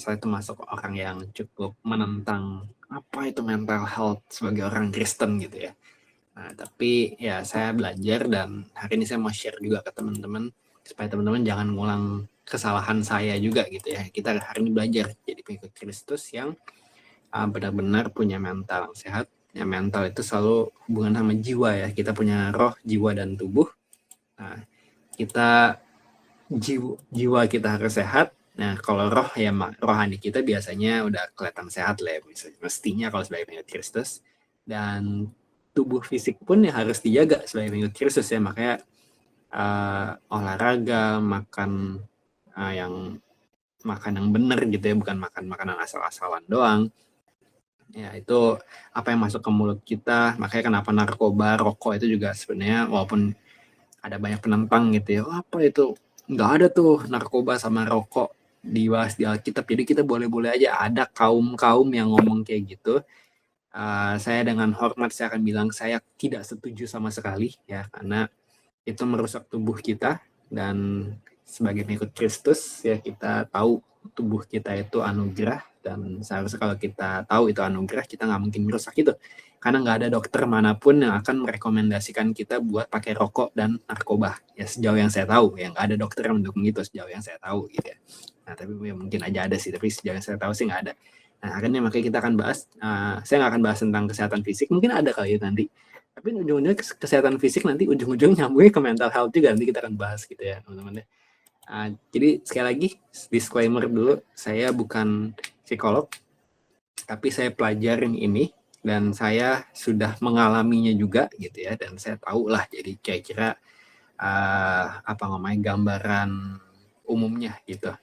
saya termasuk orang yang cukup menentang apa itu mental health sebagai orang Kristen gitu ya. Nah, tapi ya saya belajar dan hari ini saya mau share juga ke teman-teman supaya teman-teman jangan ngulang kesalahan saya juga gitu ya. Kita hari ini belajar jadi pengikut Kristus yang benar-benar punya mental yang sehat. Ya, mental itu selalu hubungan sama jiwa ya. Kita punya roh, jiwa, dan tubuh. Nah, kita jiwa kita harus sehat. Nah, kalau roh ya rohani kita biasanya udah kelihatan sehat lah ya, mestinya kalau sebagai pengikut Kristus. Dan tubuh fisik pun ya harus dijaga sebagai pengikut Kristus ya, makanya olahraga, makan yang benar gitu ya, bukan makan makanan asal-asalan doang. Ya itu apa yang masuk ke mulut kita, makanya kenapa narkoba, rokok itu juga sebenarnya walaupun ada banyak penentang gitu ya, apa itu nggak ada tuh narkoba sama rokok dibahas di Alkitab, jadi kita boleh-boleh aja. Ada kaum yang ngomong kayak gitu. Saya dengan hormat saya akan bilang saya tidak setuju sama sekali ya, karena itu merusak tubuh kita. Dan sebagai pengikut Kristus ya kita tahu tubuh kita itu anugerah, dan seharusnya kalau kita tahu itu anugerah kita nggak mungkin merusak itu, karena nggak ada dokter manapun yang akan merekomendasikan kita buat pakai rokok dan narkoba ya, sejauh yang saya tahu ya. Nggak ada dokter yang mendukung itu sejauh yang saya tahu gitu ya. Nah tapi ya, mungkin aja ada sih, tapi sejauh yang saya tahu sih nggak ada. Nah akhirnya makanya kita akan bahas, saya nggak akan bahas tentang kesehatan fisik, mungkin ada kali ya nanti, tapi ujung-ujungnya kesehatan fisik nanti ujung-ujungnya nyambungnya ke mental health juga, nanti kita akan bahas gitu ya teman-teman ya. Jadi sekali lagi disclaimer dulu, saya bukan psikolog, tapi saya pelajarin ini dan saya sudah mengalaminya juga gitu ya, dan saya tahu lah jadi kira-kira gambaran umumnya gitu.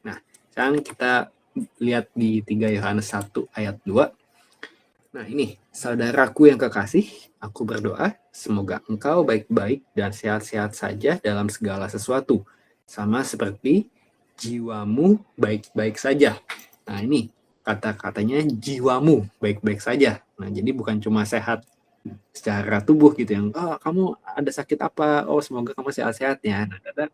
Nah, sekarang kita lihat di 3 Yohanes 1 ayat 2. Nah ini, saudaraku yang kekasih, aku berdoa semoga engkau baik-baik dan sehat-sehat saja dalam segala sesuatu, sama seperti jiwamu baik-baik saja. Nah ini kata-katanya jiwamu baik-baik saja. Nah jadi bukan cuma sehat secara tubuh gitu yang kamu ada sakit apa, semoga kamu sehat-sehat ya. Nah kata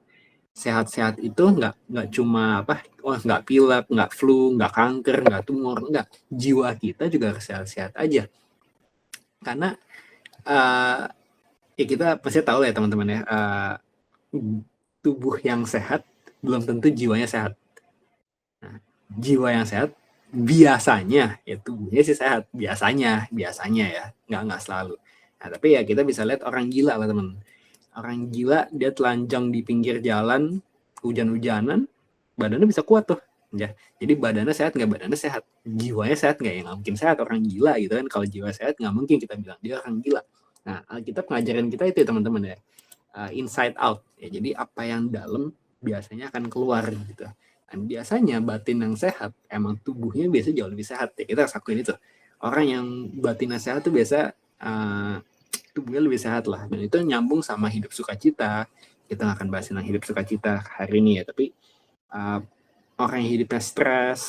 sehat-sehat itu nggak cuma nggak pilek, nggak flu, nggak kanker, nggak tumor, nggak. Jiwa kita juga harus sehat-sehat aja. Karena ya kita pasti tahu lah ya teman-teman ya, tubuh yang sehat belum tentu jiwanya sehat. Nah, jiwa yang sehat biasanya ya tubuhnya sih sehat, biasanya ya, nggak selalu. Nah tapi ya kita bisa lihat orang gila lah teman. Orang gila dia telanjang di pinggir jalan hujan-hujanan, badannya bisa kuat tuh ya. Jadi badannya sehat nggak? Badannya sehat. Jiwanya sehat nggak? Ya nggak mungkin sehat. Orang gila gitu kan, kalau jiwa sehat nggak mungkin kita bilang dia orang gila. Nah Alkitab ngajarin kita itu ya teman-teman ya, inside out ya. Jadi apa yang dalam biasanya akan keluar gitu. Dan biasanya batin yang sehat emang tubuhnya biasa jauh lebih sehat ya. Kita akuin itu. Orang yang batinnya sehat tuh biasa tubuhnya lebih sehat lah, dan itu nyambung sama hidup sukacita. Kita nggak akan bahas tentang hidup sukacita hari ini ya, tapi orang yang hidupnya stres,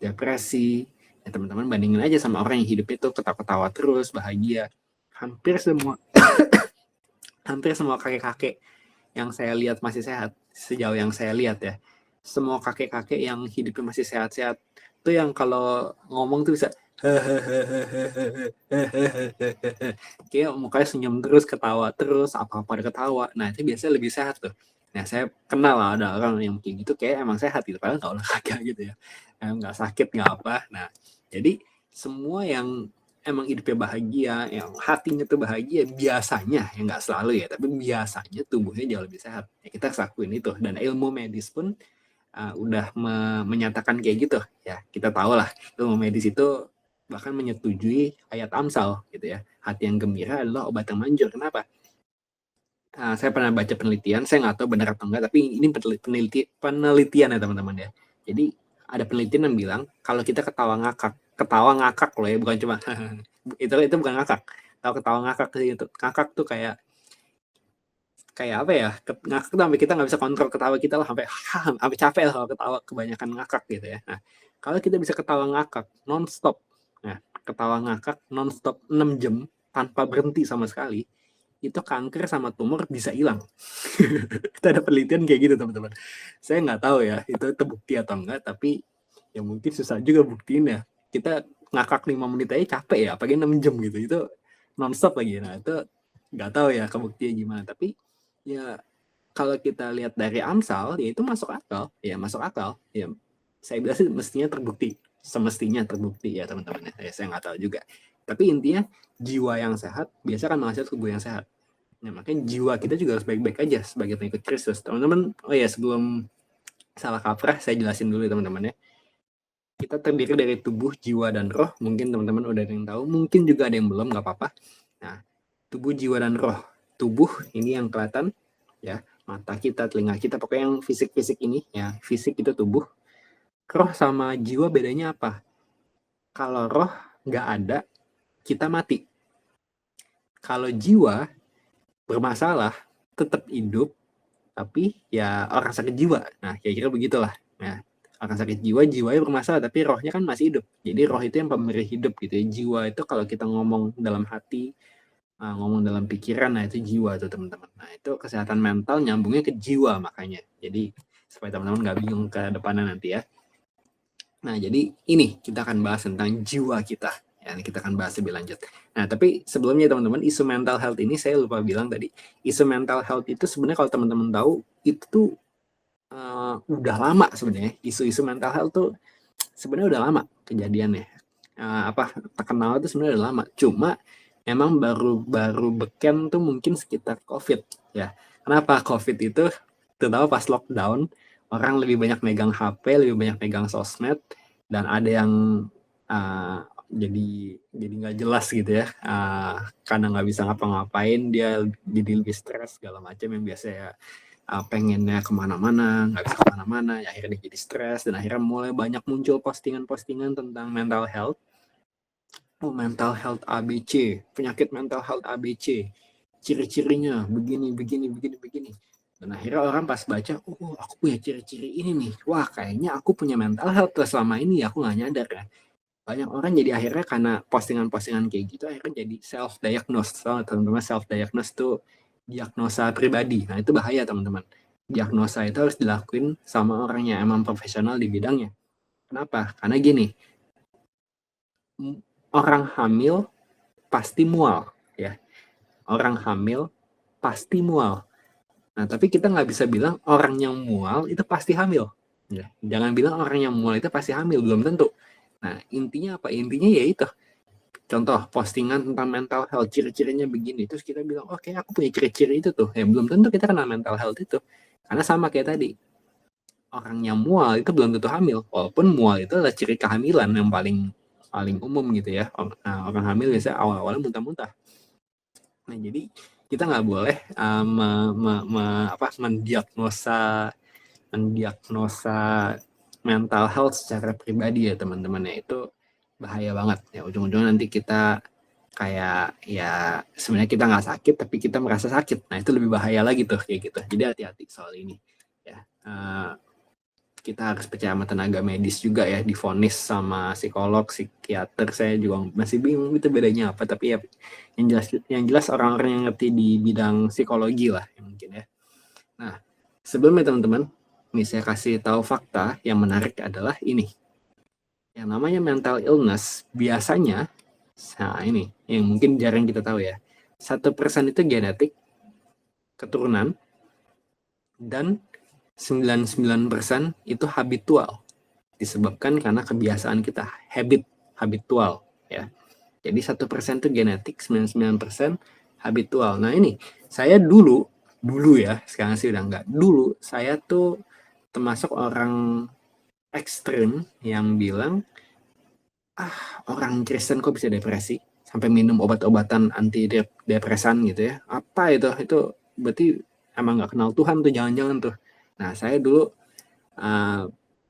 depresi, ya teman-teman bandingin aja sama orang yang hidup itu ketawa-ketawa terus, bahagia. Hampir semua kakek-kakek yang saya lihat masih sehat, sejauh yang saya lihat ya, semua kakek-kakek yang hidupnya masih sehat-sehat itu yang kalau ngomong tuh bisa kayak mukanya senyum terus, ketawa terus, apa-apa ada ketawa. Nah itu biasanya lebih sehat tuh. Nah saya kenal lah ada orang yang kayak gitu, kayak emang sehat gitu, padahal nggak olahraga gitu ya, nggak sakit nggak apa. Nah jadi semua yang emang hidupnya bahagia, yang hatinya tuh bahagia, biasanya ya nggak selalu ya, tapi biasanya tubuhnya jauh lebih sehat. Ya, kita lakuin itu, dan ilmu medis pun udah menyatakan kayak gitu ya. Kita tahu lah ilmu medis itu bahkan menyetujui ayat Amsal gitu ya, hati yang gembira adalah obat yang manjur. Kenapa? Saya pernah baca penelitian, saya nggak tahu benar atau enggak, tapi ini penelitian ya teman-teman ya. Jadi ada penelitian yang bilang kalau kita ketawa ngakak loh ya, bukan cuma itu bukan ngakak. Kalau ketawa ngakak itu, ngakak tuh kayak apa ya, ngakak tuh sampai kita nggak bisa kontrol ketawa kita lah, sampai capek lah kalau ketawa kebanyakan ngakak gitu ya. Nah kalau kita bisa ketawa ngakak non-stop, nah ketawa ngakak non-stop 6 jam tanpa berhenti sama sekali, itu kanker sama tumor bisa hilang. Kita ada penelitian kayak gitu teman-teman. Saya nggak tahu ya itu terbukti atau enggak, tapi Ya mungkin susah juga buktiin ya. Kita ngakak 5 menit aja capek ya, apalagi 6 jam gitu. Itu nonstop lagi. Nah itu nggak tahu ya kebuktian gimana. Tapi ya kalau kita lihat dari Amsal, ya itu masuk akal. Ya masuk akal. Ya saya bilang sih mestinya terbukti. Semestinya terbukti ya teman-teman. Ya, saya nggak tahu juga. Tapi intinya jiwa yang sehat biasa kan menghasilkan tubuh yang sehat. Nah, makanya jiwa kita juga harus baik-baik aja sebagai pengikut Kristus. Teman-teman, oh ya sebelum salah kaprah, saya jelasin dulu teman-teman ya. Kita terdiri dari tubuh, jiwa, dan roh. Mungkin teman-teman udah ada yang tahu, mungkin juga ada yang belum, nggak apa-apa. Nah, tubuh, jiwa, dan roh. Tubuh ini yang kelihatan, ya, mata kita, telinga kita, pokoknya yang fisik-fisik ini, ya, fisik itu tubuh. Roh sama jiwa bedanya apa? Kalau roh nggak ada, kita mati. Kalau jiwa bermasalah, tetap hidup, tapi ya orang sakit jiwa. Nah, kira-kira begitulah. Nah, orang sakit jiwa, jiwanya bermasalah, tapi rohnya kan masih hidup. Jadi roh itu yang pemberi hidup gitu ya. Jiwa itu kalau kita ngomong dalam hati, ngomong dalam pikiran, nah itu jiwa tuh teman-teman. Nah itu kesehatan mental nyambungnya ke jiwa makanya. Jadi supaya teman-teman nggak bingung ke depannya nanti ya. Nah jadi ini kita akan bahas tentang jiwa kita. Ya, ini kita akan bahas lebih lanjut. Nah, tapi sebelumnya teman-teman, isu mental health ini saya lupa bilang tadi. Isu mental health itu sebenarnya kalau teman-teman tahu, itu tuh udah lama sebenarnya. Isu-isu mental health tuh sebenarnya udah lama kejadiannya. Terkenal itu sebenarnya udah lama. Cuma emang baru beken tuh mungkin sekitar COVID ya. Kenapa COVID itu terutama pas lockdown, orang lebih banyak megang HP, lebih banyak megang sosmed, dan ada yang jadi nggak jelas gitu ya, karena nggak bisa ngapa-ngapain, dia jadi lebih stres segala macam yang biasanya pengennya kemana-mana, nggak bisa kemana-mana, ya akhirnya jadi stres, dan akhirnya mulai banyak muncul postingan-postingan tentang mental health. Mental health ABC, penyakit mental health ABC, ciri-cirinya begini. Dan akhirnya orang pas baca, oh aku punya ciri-ciri ini nih, wah kayaknya aku punya mental health selama ini aku nggak nyadar ya. Banyak orang jadi akhirnya karena postingan-postingan kayak gitu akhirnya jadi self-diagnose. Teman-teman, self-diagnose tuh diagnosa pribadi. Nah itu bahaya teman-teman. Diagnosa itu harus dilakuin sama orang yang emang profesional di bidangnya. Kenapa? Karena gini, orang hamil pasti mual ya. Orang hamil pasti mual. Nah, tapi kita nggak bisa bilang orang yang mual itu pasti hamil. Ya. Jangan bilang orang yang mual itu pasti hamil, belum tentu. Nah, intinya apa? Intinya ya itu. Contoh, postingan tentang mental health, ciri-cirinya begini. Terus kita bilang, oke, aku punya ciri-ciri itu tuh. Ya, belum tentu kita kena mental health itu. Karena sama kayak tadi. Orang yang mual itu belum tentu hamil. Walaupun mual itu adalah ciri kehamilan yang paling umum gitu ya. Orang hamil biasanya awal-awalnya muntah-muntah. Nah, jadi kita nggak boleh mendiagnosa mental health secara pribadi ya teman-teman ya, itu bahaya banget ya. Ujung-ujungnya nanti kita kayak ya sebenarnya kita nggak sakit tapi kita merasa sakit. Nah itu lebih bahaya lagi tuh kayak gitu. Jadi hati-hati soal ini ya. Kita harus percaya sama tenaga medis juga ya, divonis sama psikolog, psikiater. Saya juga masih bingung itu bedanya apa, tapi ya yang jelas orang-orang yang ngerti di bidang psikologi lah ya, mungkin ya. Nah, sebelumnya teman-teman, ini saya kasih tahu fakta yang menarik adalah ini. Yang namanya mental illness biasanya, nah ini yang mungkin jarang kita tahu ya, 1% itu genetik, keturunan, dan 99% itu habitual, disebabkan karena kebiasaan kita, habitual ya. Jadi 1% itu genetik, 99% habitual. Nah ini saya dulu ya, sekarang sih udah enggak. Dulu saya tuh termasuk orang ekstrim yang bilang, orang Kristen kok bisa depresi sampai minum obat-obatan anti depresan gitu ya. Apa itu berarti emang nggak kenal Tuhan tuh, jangan-jangan tuh. Nah saya dulu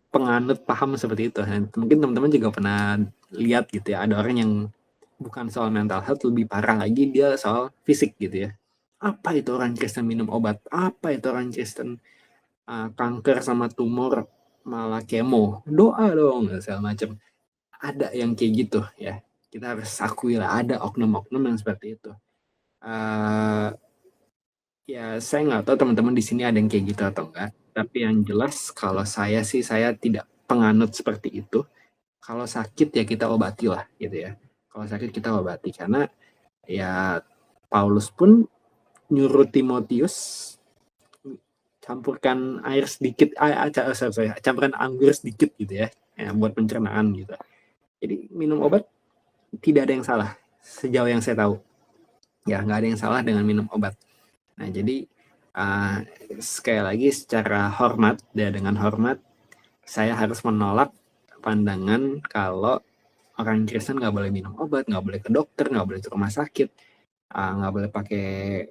penganut paham seperti itu. Dan mungkin teman-teman juga pernah lihat gitu ya, ada orang yang bukan soal mental health, lebih parah lagi dia soal fisik gitu ya. Apa itu orang Kristen minum obat? Apa itu orang Kristen kanker sama tumor malah kemo? Doa dong, segala macam. Ada yang kayak gitu ya. Kita harus akui lah, ada oknum-oknum yang seperti itu. Ya saya nggak tahu teman-teman di sini ada yang kayak gitu atau enggak. Tapi yang jelas kalau saya sih, saya tidak penganut seperti itu. Kalau sakit ya kita obati lah gitu ya. Kalau sakit kita obati, karena ya Paulus pun nyuruh Timotius campurkan air sedikit, campurkan anggur sedikit gitu ya, buat pencernaan gitu. Jadi minum obat tidak ada yang salah sejauh yang saya tahu. Ya nggak ada yang salah dengan minum obat. Nah jadi sekali lagi secara hormat, ya dengan hormat saya harus menolak pandangan kalau orang Kristen nggak boleh minum obat, nggak boleh ke dokter, nggak boleh ke rumah sakit, nggak boleh pakai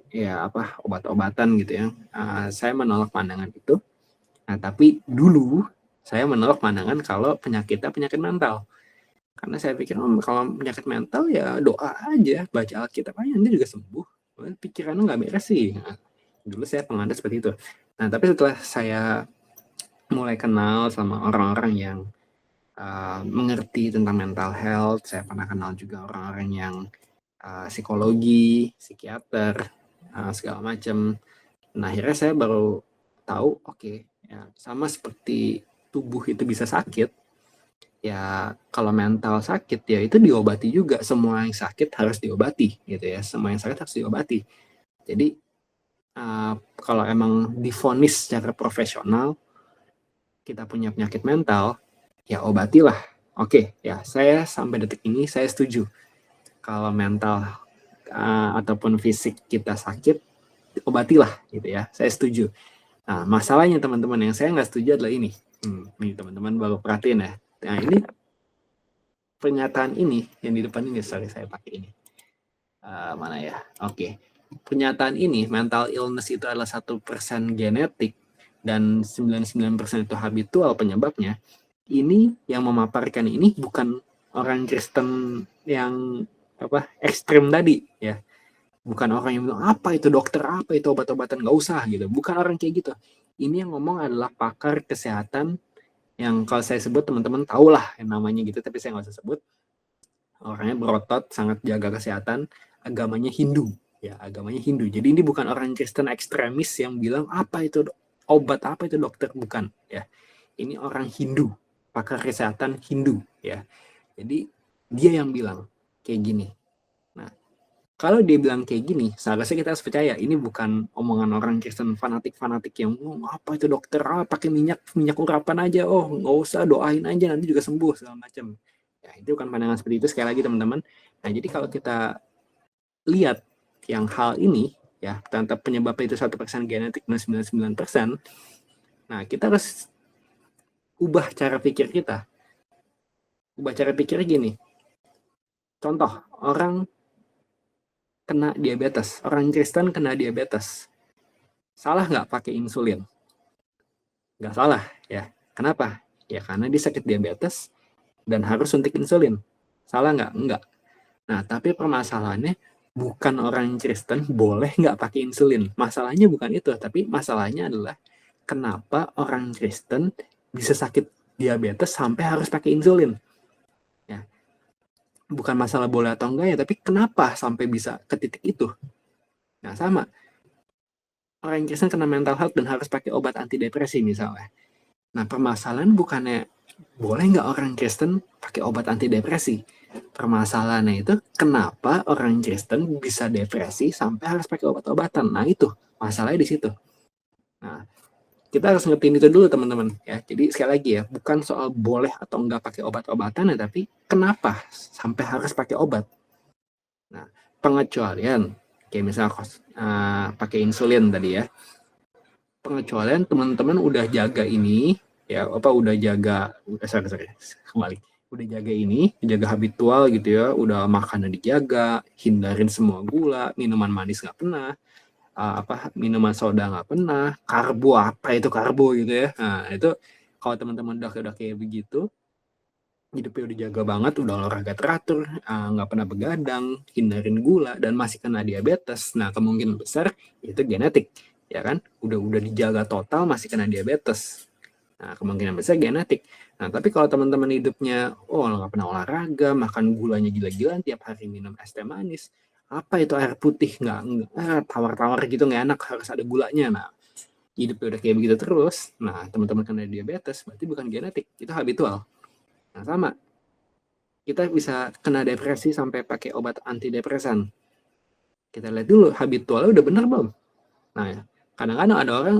ya apa obat-obatan gitu ya. Saya menolak pandangan itu. Nah tapi dulu saya menolak pandangan kalau penyakitnya penyakit mental, karena saya pikir kalau penyakit mental ya doa aja, baca Alkitab aja nanti juga sembuh, pikirannya nggak beres sih. Nah, dulu saya penganut seperti itu. Nah tapi setelah saya mulai kenal sama orang-orang yang mengerti tentang mental health, saya pernah kenal juga orang-orang yang psikologi, psikiater, segala macam. Nah akhirnya saya baru tahu, oke, ya, sama seperti tubuh itu bisa sakit, ya kalau mental sakit ya itu diobati juga. Semua yang sakit harus diobati gitu ya, semua yang sakit harus diobati. Jadi kalau emang divonis secara profesional kita punya penyakit mental, ya obatilah. Oke, ya saya sampai detik ini saya setuju. Kalau mental ataupun fisik kita sakit, obatilah gitu ya. Saya setuju. Nah, masalahnya teman-teman yang saya nggak setuju adalah ini. Ini teman-teman baru perhatiin ya. Nah, ini pernyataan ini yang di depan ini, sorry saya pakai ini. Mana ya? Oke. Pernyataan ini, mental illness itu adalah 1% genetik dan 99% itu habitual penyebabnya. Ini yang memaparkan ini bukan orang Kristen yang ekstrem tadi ya, bukan orang yang bilang apa itu dokter, apa itu obat-obatan, nggak usah gitu, bukan orang kayak gitu. Ini yang ngomong adalah pakar kesehatan yang kalau saya sebut teman-teman tahu lah yang namanya gitu, tapi saya nggak usah sebut. Orangnya berotot, sangat jaga kesehatan, agamanya Hindu ya, agamanya Hindu. Jadi ini bukan orang Kristen ekstremis yang bilang apa itu obat, apa itu dokter, bukan ya. Ini orang Hindu, pakar kesehatan Hindu ya. Jadi dia yang bilang kayak gini. Nah, kalau dia bilang kayak gini, seharusnya kita harus percaya ini bukan omongan orang Kristen fanatik-fanatik yang apa itu dokter, pakai minyak urapan aja, nggak usah, doain aja nanti juga sembuh segala macam. Ya, itu bukan pandangan seperti itu sekali lagi teman-teman. Nah, jadi kalau kita lihat yang hal ini ya, ternyata penyebabnya itu 1% genetik dan 99%. Nah, kita harus ubah cara pikir kita. Ubah cara pikirnya gini. Contoh, orang kena diabetes, orang Kristen kena diabetes. Salah nggak pakai insulin? Nggak salah ya. Kenapa? Ya karena dia sakit diabetes dan harus suntik insulin. Salah nggak? Enggak. Nah, tapi permasalahannya bukan orang Kristen boleh nggak pakai insulin. Masalahnya bukan itu, tapi masalahnya adalah kenapa orang Kristen bisa sakit diabetes sampai harus pakai insulin. Ya. Bukan masalah boleh atau enggak ya, tapi kenapa sampai bisa ke titik itu. Nah, sama. Orang Kristen kena mental health dan harus pakai obat antidepresi misalnya. Nah, permasalahan bukannya boleh nggak orang Kristen pakai obat antidepresi. Permasalahannya itu kenapa orang Kristen bisa depresi sampai harus pakai obat-obatan. Nah, itu masalahnya di situ. Nah, kita harus ngertiin itu dulu teman-teman ya. Jadi sekali lagi ya, bukan soal boleh atau enggak pakai obat-obatan ya, tapi kenapa sampai harus pakai obat. Nah, pengecualian kayak misalnya pakai insulin tadi ya. Pengecualian teman-teman udah jaga ini ya, udah jaga kembali. Udah jaga ini, jaga habitual gitu ya, udah makanan dijaga, hindarin semua gula, minuman manis nggak pernah, minuman soda nggak pernah, karbo apa itu karbo gitu ya. Nah itu kalau teman-teman udah kayak begitu, hidupnya udah jaga banget, udah olahraga teratur, nggak pernah begadang, hindarin gula, dan masih kena diabetes. Nah kemungkinan besar itu genetik, ya kan? Udah dijaga total masih kena diabetes. Nah kemungkinan besar genetik. Nah tapi kalau teman-teman hidupnya, nggak pernah olahraga, makan gulanya gila-gilaan, tiap hari minum es teh manis, apa itu air putih nggak tawar-tawar gitu, nggak enak, harus ada gulanya. Nah hidupnya udah kayak begitu terus, nah teman-teman kena diabetes berarti bukan genetik, itu habitual. Nah sama, kita bisa kena depresi sampai pakai obat antidepresan. Kita lihat dulu habitualnya udah benar belum. Nah kadang-kadang ada orang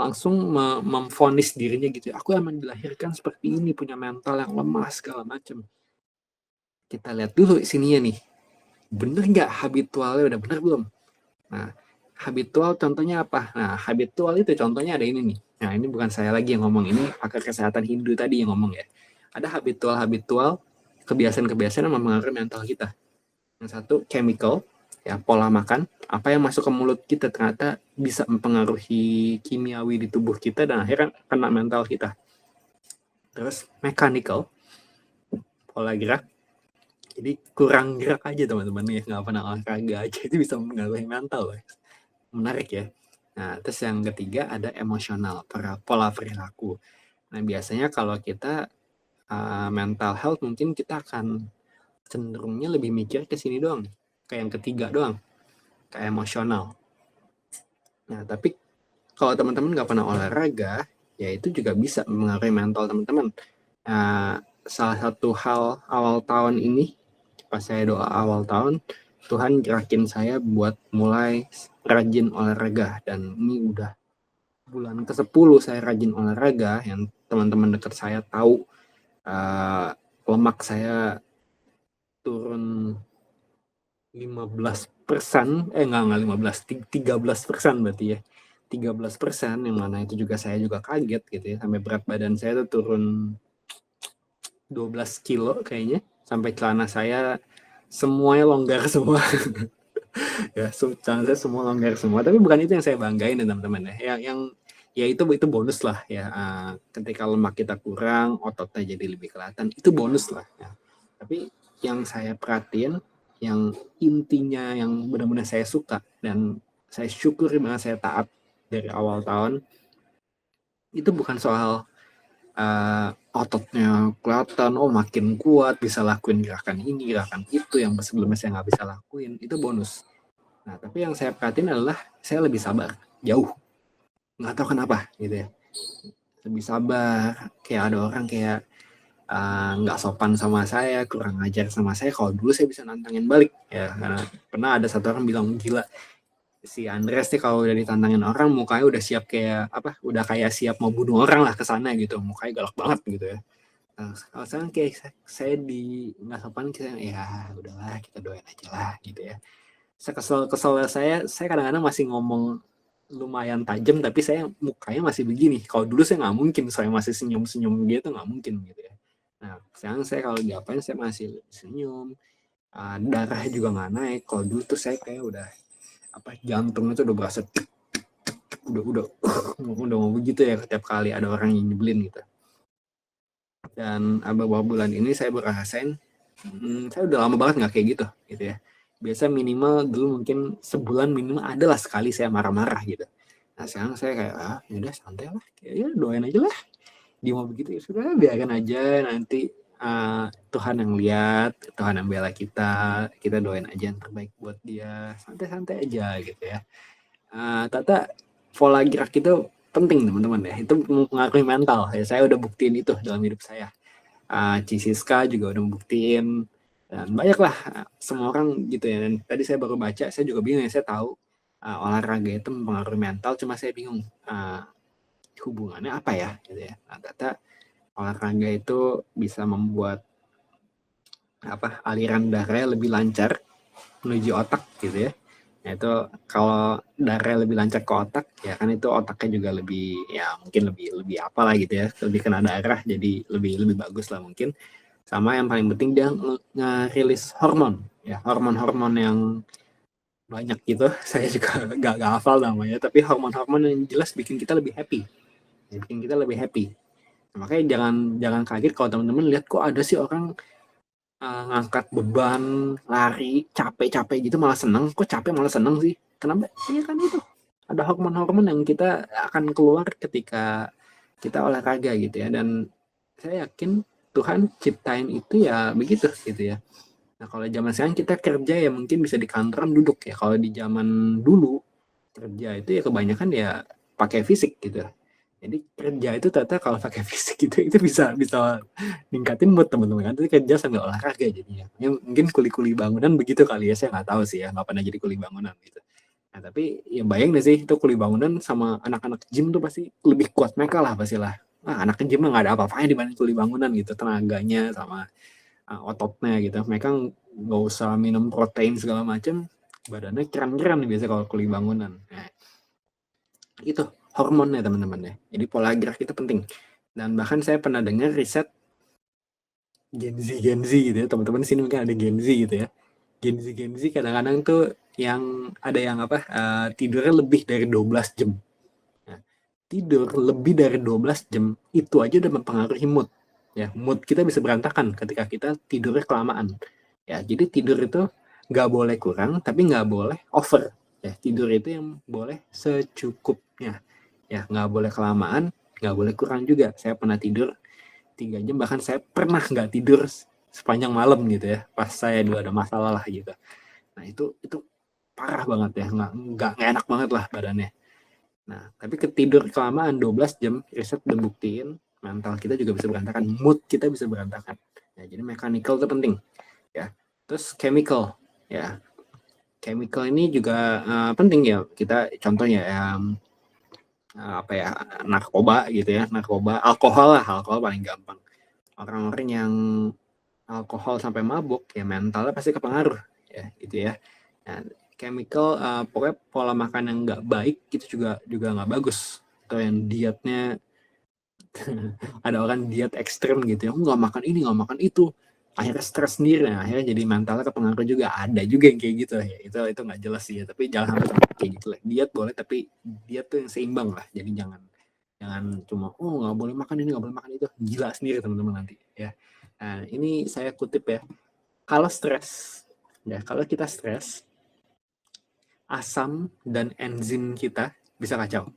langsung memvonis dirinya gitu, aku emang dilahirkan seperti ini, punya mental yang lemah segala macam. Kita lihat dulu sininya nih, bener nggak habitualnya udah bener belum. Nah habitual contohnya apa? Nah habitual itu contohnya ada ini nih. Nah ini bukan saya lagi yang ngomong, ini pakar kesehatan Hindu tadi yang ngomong ya. Ada habitual kebiasaan-kebiasaan yang mempengaruhi mental kita. Yang satu chemical, ya pola makan, apa yang masuk ke mulut kita ternyata bisa mempengaruhi kimiawi di tubuh kita dan akhirnya kena mental kita. Terus mechanical, pola gerak. Jadi kurang gerak aja teman-teman ya, nggak pernah olahraga aja itu bisa mempengaruhi mental. Menarik ya. Nah terus yang ketiga ada emosional, pola perilaku. Nah biasanya kalau kita mental health mungkin kita akan cenderungnya lebih mikir ke sini doang, kayak yang ketiga doang, kayak emosional. Nah tapi kalau teman-teman nggak pernah olahraga, ya itu juga bisa mempengaruhi mental teman-teman. Salah satu hal awal tahun ini, pas saya doa awal tahun, Tuhan gerakin saya buat mulai rajin olahraga. Dan ini udah bulan ke-10 saya rajin olahraga. Yang teman-teman dekat saya tahu, lemak saya turun 15%, enggak 15, 13% berarti ya. 13%, yang mana itu juga saya juga kaget gitu ya, sampai berat badan saya tuh turun 12 kilo kayaknya, sampai celana saya semuanya longgar semua. Ya celana saya semua longgar semua, tapi bukan itu yang saya banggain ya teman-teman ya. Yang ya itu bonus lah ya. Ketika lemak kita kurang, ototnya jadi lebih kelihatan, itu bonus lah ya. Tapi yang saya perhatiin, yang intinya yang benar-benar saya suka dan saya syukuri banget, saya taat dari awal tahun, itu bukan soal ototnya kelihatan, oh makin kuat bisa lakuin gerakan ini gerakan itu yang sebelumnya saya nggak bisa lakuin, itu bonus. Nah tapi yang saya perhatiin adalah saya lebih sabar, jauh, nggak tahu kenapa gitu ya, lebih sabar. Kayak ada orang kayak nggak sopan sama saya, kurang ajar sama saya, kalau dulu saya bisa nantangin balik ya. Karena pernah ada satu orang bilang, gila si Andres nih kalau udah ditantangin orang mukanya udah siap kayak apa, udah kayak siap mau bunuh orang lah kesana gitu, mukanya galak banget gitu ya. Nah, kalau sekarang kayak saya di nggak sopan, kita ya udahlah kita doain aja lah gitu ya. Saya kesel saya kadang-kadang masih ngomong lumayan tajam tapi saya mukanya masih begini. Kalau dulu saya nggak mungkin, saya masih senyum-senyum gitu, nggak mungkin gitu ya. Nah sekarang saya kalau diapain saya masih senyum, darah juga nggak naik. Kalau dulu tuh saya kayak udah apa, jantungnya tuh udah berasa udah mau begitu ya setiap kali ada orang yang nyebelin gitu. Dan beberapa bulan ini saya berasain, saya udah lama banget nggak kayak gitu ya. Biasa minimal dulu mungkin sebulan minimal adalah sekali saya marah-marah gitu. Nah sekarang saya kayak yaudah santai lah, ya doain aja lah. Dia mau begitu ya sudah, biarkan aja nanti Tuhan yang lihat, Tuhan yang bela kita doain aja yang terbaik buat dia, santai-santai aja gitu ya. Tata pola gerak itu penting teman-teman ya, itu mempengaruhi mental ya. Saya udah buktiin itu dalam hidup saya. Cisiska juga udah membuktiin, dan banyak lah semua orang gitu ya. Dan tadi saya baru baca, saya juga bingung ya, saya tahu olahraga itu mempengaruhi mental, cuma saya bingung hubungannya apa ya gitu ya. Nah, ternyata olahraga itu bisa membuat aliran darah lebih lancar menuju otak gitu ya. Nah, itu kalau darah lebih lancar ke otak ya kan, itu otaknya juga lebih ya mungkin lebih apalah gitu ya, lebih kena darah jadi lebih bagus lah mungkin. Sama yang paling penting dia ngerilis hormon ya, hormon-hormon yang banyak gitu. Saya juga gak hafal namanya, tapi hormon-hormon yang jelas bikin kita lebih happy, bikin kita lebih happy. Nah, makanya jangan kaget kalau teman-teman lihat kok ada sih orang ngangkat beban, lari, capek-capek gitu malah seneng. Kok capek malah seneng sih? Kenapa? Iya kan itu. Ada hormon-hormon yang kita akan keluar ketika kita olahraga gitu ya. Dan saya yakin Tuhan ciptain itu ya begitu gitu ya. Nah kalau zaman sekarang kita kerja ya mungkin bisa di kantoran duduk ya. Kalau di zaman dulu kerja itu ya kebanyakan ya pakai fisik gitu. Jadi kerja itu ternyata kalau pakai fisik itu bisa ningkatin mood teman-teman kan. Itu kerja sambil olahraga jadinya. Ya, mungkin kuli-kuli bangunan begitu kali ya, saya nggak tahu sih ya, nggak pernah jadi kuli bangunan gitu. Nah tapi ya bayang deh sih, itu kuli bangunan sama anak-anak gym tuh pasti lebih kuat mereka lah pastilah. Nah, anak gym mah nggak ada apa-apanya dibanding kuli bangunan gitu, tenaganya sama ototnya gitu. Mereka nggak usah minum protein segala macam, badannya keren-keren biasa kalau kuli bangunan. Nah, itu hormonnya teman-teman ya. Jadi pola gerak itu penting. Dan bahkan saya pernah dengar riset Gen Z gitu ya, teman-teman di sini mungkin ada Gen Z gitu ya. Gen Z kadang-kadang tuh yang ada yang tidurnya lebih dari 12 jam. Nah, tidur lebih dari 12 jam itu aja udah mempengaruhi mood. Ya, mood kita bisa berantakan ketika kita tidurnya kelamaan. Ya, jadi tidur itu nggak boleh kurang, tapi nggak boleh over. Ya, tidur itu yang boleh secukupnya. Ya, nggak boleh kelamaan, nggak boleh kurang juga. Saya pernah tidur 3 jam, bahkan saya pernah nggak tidur sepanjang malam gitu ya, pas saya dulu ada masalah lah gitu. Nah itu parah banget ya, nggak enak banget lah badannya. Nah tapi ketidur kelamaan 12 jam, riset udah buktiin mental kita juga bisa berantakan, mood kita bisa berantakan. Ya, jadi mechanical itu penting ya. Terus chemical ya, chemical ini juga penting ya. Kita contohnya narkoba gitu ya, narkoba, alkohol paling gampang. Orang-orang yang alkohol sampai mabuk ya mentalnya pasti kepengaruh ya gitu ya. Nah, chemical pokoknya pola makan yang nggak baik itu juga nggak bagus. Atau yang dietnya ada orang diet ekstrem gitu ya, nggak makan ini nggak makan itu, akhirnya stres sendiri. Nah, akhirnya jadi mentalnya kepengaruh juga, ada juga yang kayak gitu ya. Itu nggak jelas sih ya, tapi jangan sampai kayak gitu lah. Diet boleh tapi diet tuh yang seimbang lah, jadi jangan cuma nggak boleh makan ini nggak boleh makan itu, gila sendiri teman-teman nanti ya. Nah ini saya kutip ya, kalau stres ya, kalau kita stres, asam dan enzim kita bisa kacau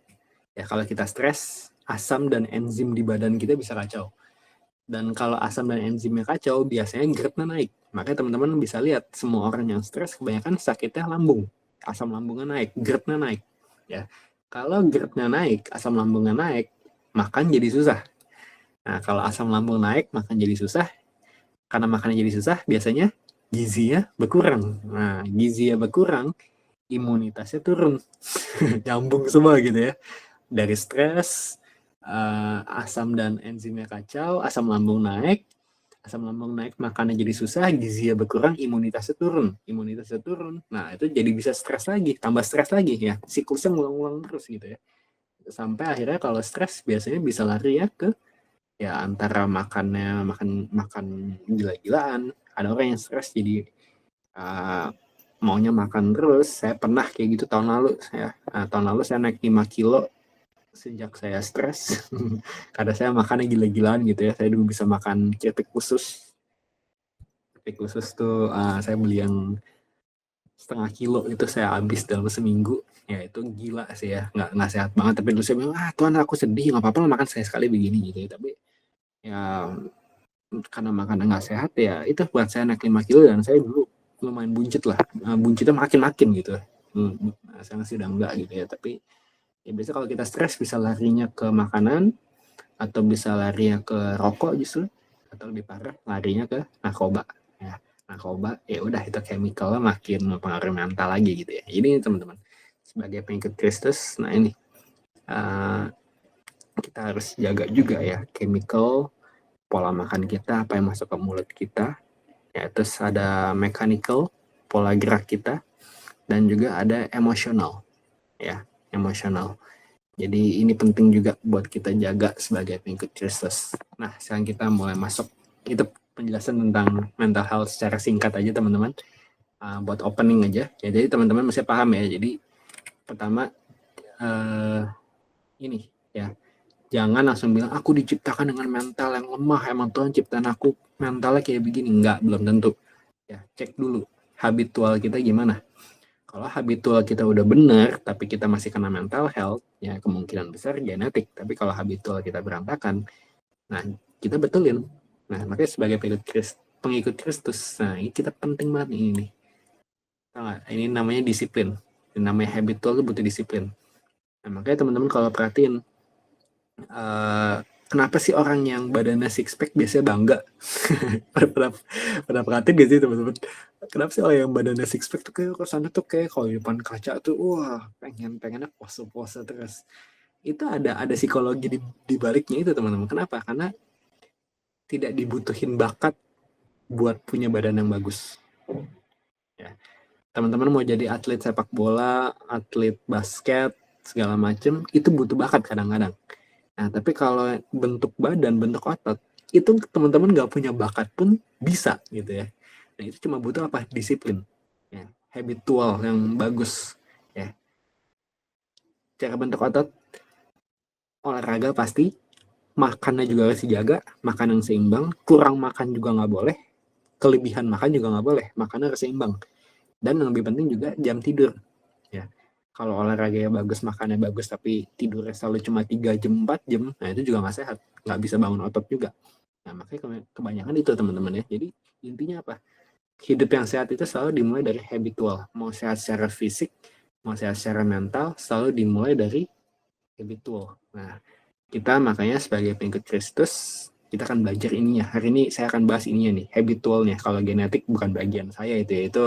ya. Kalau kita stres, asam dan enzim di badan kita bisa kacau. Dan kalau asam dan enzimnya kacau, biasanya GERD-nya naik. Makanya teman-teman bisa lihat semua orang yang stres kebanyakan sakitnya lambung, asam lambungnya naik, GERD-nya naik ya. Kalau GERD-nya naik, asam lambungnya naik, makan jadi susah. Nah kalau asam lambung naik, makan jadi susah. Karena makannya jadi susah, biasanya gizinya berkurang. Nah gizinya berkurang, imunitasnya turun. Nyambung semua gitu ya. Dari stres, asam dan enzimnya kacau, asam lambung naik, makannya jadi susah, gizinya berkurang, imunitasnya turun. Nah itu jadi bisa stres lagi, tambah stres lagi ya, siklusnya ngulang-ngulang terus gitu ya. Sampai akhirnya kalau stres biasanya bisa lari ya ke ya antara makan gila-gilaan. Ada orang yang stres jadi maunya makan terus. Saya pernah kayak gitu tahun lalu. Tahun lalu saya naik 5 kilo sejak saya stres. Karena saya makannya gila-gilaan gitu ya. Saya dulu bisa makan keripik khusus. Keripik khusus tuh saya beli yang setengah kilo, itu saya habis dalam seminggu. Ya itu gila sih ya, nggak sehat banget. Tapi dulu saya bilang, Tuhan aku sedih, nggak apa-apa makan sekali begini gitu ya. Tapi ya karena makanan nggak sehat ya itu buat saya naik 5 kilo. Dan saya dulu lumayan buncit lah, buncitnya makin gitu. Sekarang sih udah enggak gitu ya. Tapi ya biasa kalau kita stres bisa larinya ke makanan, atau bisa larinya ke rokok justru, atau lebih parah larinya ke narkoba ya. Narkoba ya udah, itu chemicalnya makin mempengaruhi mental lagi gitu ya. Ini teman-teman sebagai pengikut Kristus, nah ini kita harus jaga juga ya chemical, pola makan kita, apa yang masuk ke mulut kita ya. Terus ada mechanical, pola gerak kita, dan juga ada emosional ya, emosional. Jadi ini penting juga buat kita jaga sebagai pengikut Kristus. Nah sekarang kita mulai masuk, itu penjelasan tentang mental health secara singkat aja teman-teman, buat opening aja ya. Jadi teman-teman mesti paham ya. Jadi pertama ini ya, jangan langsung bilang aku diciptakan dengan mental yang lemah, emang Tuhan ciptaan aku mentalnya kayak begini. Enggak, belum tentu ya. Cek dulu habitual kita gimana. Kalau habitual kita udah benar tapi kita masih kena mental health ya, kemungkinan besar genetik. Tapi kalau habitual kita berantakan, nah kita betulin. Nah makanya sebagai pengikut Kristus, nah ini kita penting banget ini. Ini namanya disiplin. Yang namanya habitual itu butuh disiplin. Nah, makanya teman-teman kalau perhatiin, kenapa sih orang yang badannya six pack biasanya bangga? pernah perhatiin gak sih teman-teman? Kenapa sih orang yang badannya six pack tuh kayak kesannya tuh kayak kalau di depan kaca tuh wah pengennya pose-pose terus. Itu ada psikologi di baliknya itu teman-teman. Kenapa? Karena tidak dibutuhin bakat buat punya badan yang bagus. Ya. Teman-teman mau jadi atlet sepak bola, atlet basket, segala macem, itu butuh bakat kadang-kadang. Nah, tapi kalau bentuk badan, bentuk otot, itu teman-teman nggak punya bakat pun bisa gitu ya. Nah, itu cuma butuh apa? Disiplin. Ya. Habitual yang bagus. Ya. Cara bentuk otot, olahraga pasti, makannya juga harus dijaga, makan yang seimbang, kurang makan juga nggak boleh, kelebihan makan juga nggak boleh, makannya harus seimbang. Dan yang lebih penting juga jam tidur. Ya. Kalau olahraga bagus, makannya bagus, tapi tidurnya selalu cuma 3 jam, 4 jam, nah itu juga nggak sehat. Nggak bisa bangun otot juga. Nah, makanya kebanyakan itu teman-teman ya. Jadi intinya apa? Hidup yang sehat itu selalu dimulai dari habitual. Mau sehat secara fisik, mau sehat secara mental, selalu dimulai dari habitual. Nah, kita makanya sebagai pengikut Kristus, kita akan belajar ininya. Hari ini saya akan bahas ininya nih, habitualnya. Kalau genetik bukan bagian saya itu, ya itu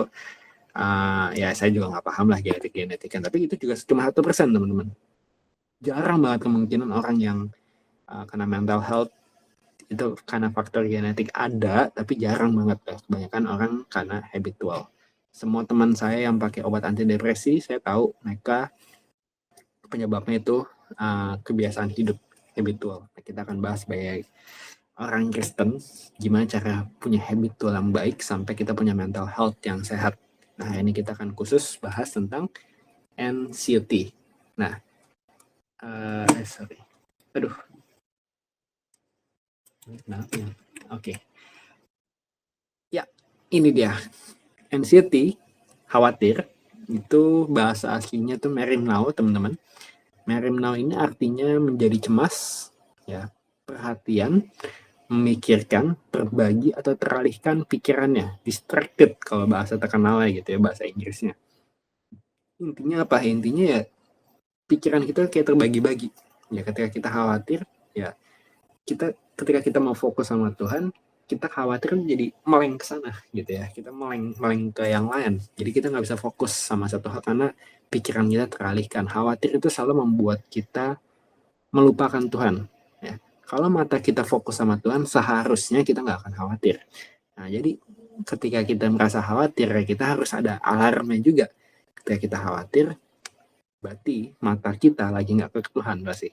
ya saya juga nggak paham lah genetik kan, tapi itu juga cuma 1% teman-teman. Jarang banget kemungkinan orang yang kena mental health itu karena faktor genetik ada, tapi jarang banget ya. Kebanyakan orang karena habitual. Semua teman saya yang pakai obat antidepresi, saya tahu mereka penyebabnya itu kebiasaan hidup habitual. Kita akan bahas sebagai orang Kristen, gimana cara punya habitual yang baik sampai kita punya mental health yang sehat. Nah, ini kita akan khusus bahas tentang anxiety. Nah, sorry. Aduh. Oke. Ya, ini dia. Anxiety, khawatir, itu bahasa aslinya tuh merimnau, teman-teman. Merimnau ini artinya menjadi cemas, ya, perhatian, memikirkan, terbagi atau teralihkan pikirannya, distracted kalau bahasa terkenalnya gitu ya, bahasa Inggrisnya. Intinya apa? Intinya ya pikiran kita kayak terbagi-bagi. Ya ketika kita khawatir, ya ketika kita mau fokus sama Tuhan, kita khawatir jadi meleng ke sana gitu ya. Kita meleng ke yang lain. Jadi kita nggak bisa fokus sama satu hal karena pikiran kita teralihkan. Khawatir itu selalu membuat kita melupakan Tuhan. Ya. Kalau mata kita fokus sama Tuhan, seharusnya kita nggak akan khawatir. Nah, jadi ketika kita merasa khawatir, kita harus ada alarmnya juga. Ketika kita khawatir, berarti mata kita lagi nggak ke Tuhan pasti.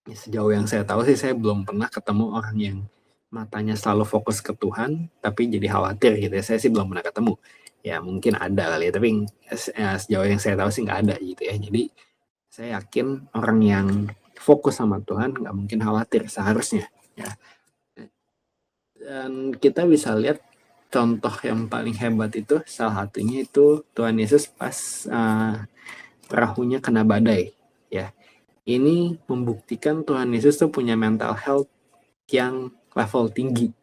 Sejauh yang saya tahu sih, saya belum pernah ketemu orang yang matanya selalu fokus ke Tuhan, tapi jadi khawatir gitu ya. Saya sih belum pernah ketemu. Ya mungkin ada kali ya, tapi sejauh yang saya tahu sih nggak ada gitu ya. Jadi saya yakin orang yang fokus sama Tuhan nggak mungkin khawatir seharusnya. Ya. Dan kita bisa lihat contoh yang paling hebat itu, salah satunya itu Tuhan Yesus pas perahunya kena badai. Ya, ini membuktikan Tuhan Yesus tuh punya mental health yang level tinggi.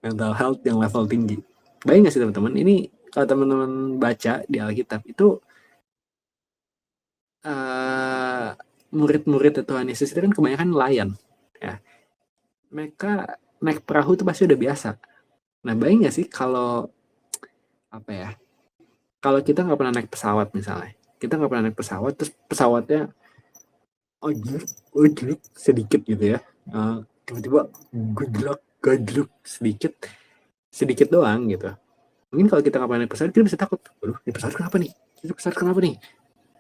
Mental health yang level tinggi. Baik nggak sih teman-teman? Ini kalau teman-teman baca di Alkitab itu murid-murid Tuhan Yesus itu kan kebanyakan nelayan. Ya. Mereka naik perahu itu pasti udah biasa. Nah, baik nggak sih kalau apa ya? Kalau kita nggak pernah naik pesawat misalnya, kita nggak pernah naik pesawat, terus pesawatnya ojek sedikit gitu ya, tiba-tiba gejlak sedikit doang gitu. Mungkin kalau kita nggak pernah naik pesawat, kita bisa takut, aduh ini pesawat kenapa nih,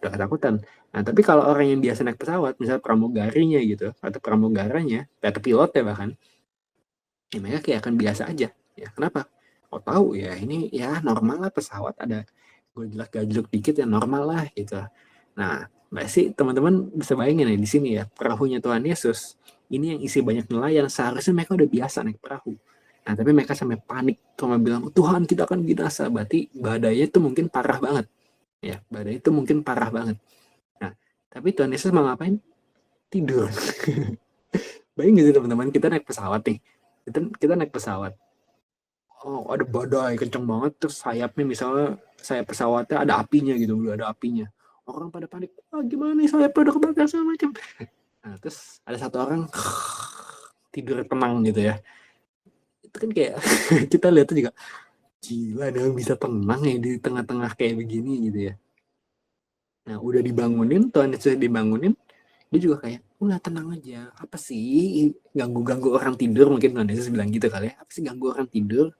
udah ketakutan. Nah, tapi kalau orang yang biasa naik pesawat, misalnya pramugarinya gitu, atau pramugaranya, atau pilotnya bahkan, ya mereka kayak akan biasa aja. Ya, kenapa? Oh tahu ya, ini ya normal lah pesawat ada gojlak-gajluk dikit ya normal lah gitu. Nah, sih teman-teman bisa bayangin ya di sini ya, perahunya Tuhan Yesus, ini yang isi banyak nelayan, seharusnya mereka udah biasa naik perahu. Nah, tapi mereka sampai panik, cuma bilang, Tuhan kita akan binasa, berarti badainya itu mungkin parah banget. Ya, badai itu mungkin parah banget. Nah, tapi Tuhan Yesus mau ngapain? Tidur. Bayangin sih teman-teman, kita naik pesawat nih. Kita naik pesawat. ada badai kenceng banget, terus sayapnya misalnya sayap pesawatnya ada apinya gitu, udah ada apinya. Orang pada panik, gimana nih sayapnya udah kebakar segala macam. Nah, terus ada satu orang tidur tenang gitu ya. Itu kan kayak kita lihat tuh juga, gila dia bisa tenang ya di tengah-tengah kayak begini gitu ya. Nah, udah dibangunin, Tuhan Yesus dibangunin, dia juga kayak, udah tenang aja, apa sih ganggu-ganggu orang tidur, mungkin Tuhan Yesus bilang gitu kali ya, apa sih ganggu orang tidur,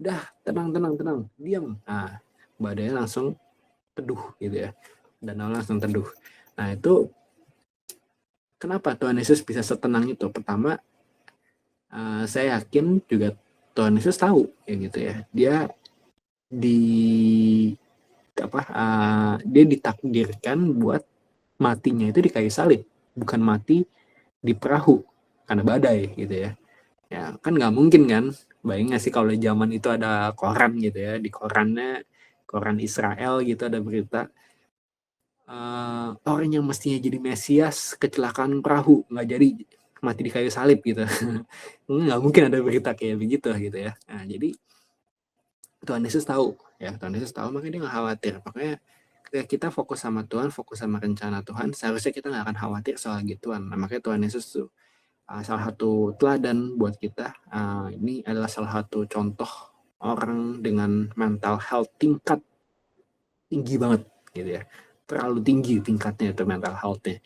udah tenang, diam. Nah, badainya langsung teduh gitu ya, danau langsung teduh. Nah, itu kenapa Tuhan Yesus bisa setenang itu? Pertama, saya yakin juga Tuhan Yesus tahu ya gitu ya, dia di dia ditakdirkan buat matinya itu di kayu salib, bukan mati di perahu karena badai gitu ya. Ya kan nggak mungkin kan, bayangin nggak sih kalau di zaman itu ada koran gitu ya, di korannya, koran Israel gitu ada berita, orang yang mestinya jadi Mesias kecelakaan perahu, nggak jadi, mati di kayu salib gitu. Nggak mungkin ada berita kayak begitu gitu ya. Nah, jadi Tuhan Yesus tahu ya, Tuhan Yesus tahu, makanya dia nggak khawatir. Makanya ketika kita fokus sama Tuhan, fokus sama rencana Tuhan, seharusnya kita nggak akan khawatir soal gituan. Nah, makanya Tuhan Yesus tuh salah satu teladan buat kita. Ini adalah salah satu contoh orang dengan mental health tingkat tinggi banget gitu ya, terlalu tinggi tingkatnya itu mental health-nya.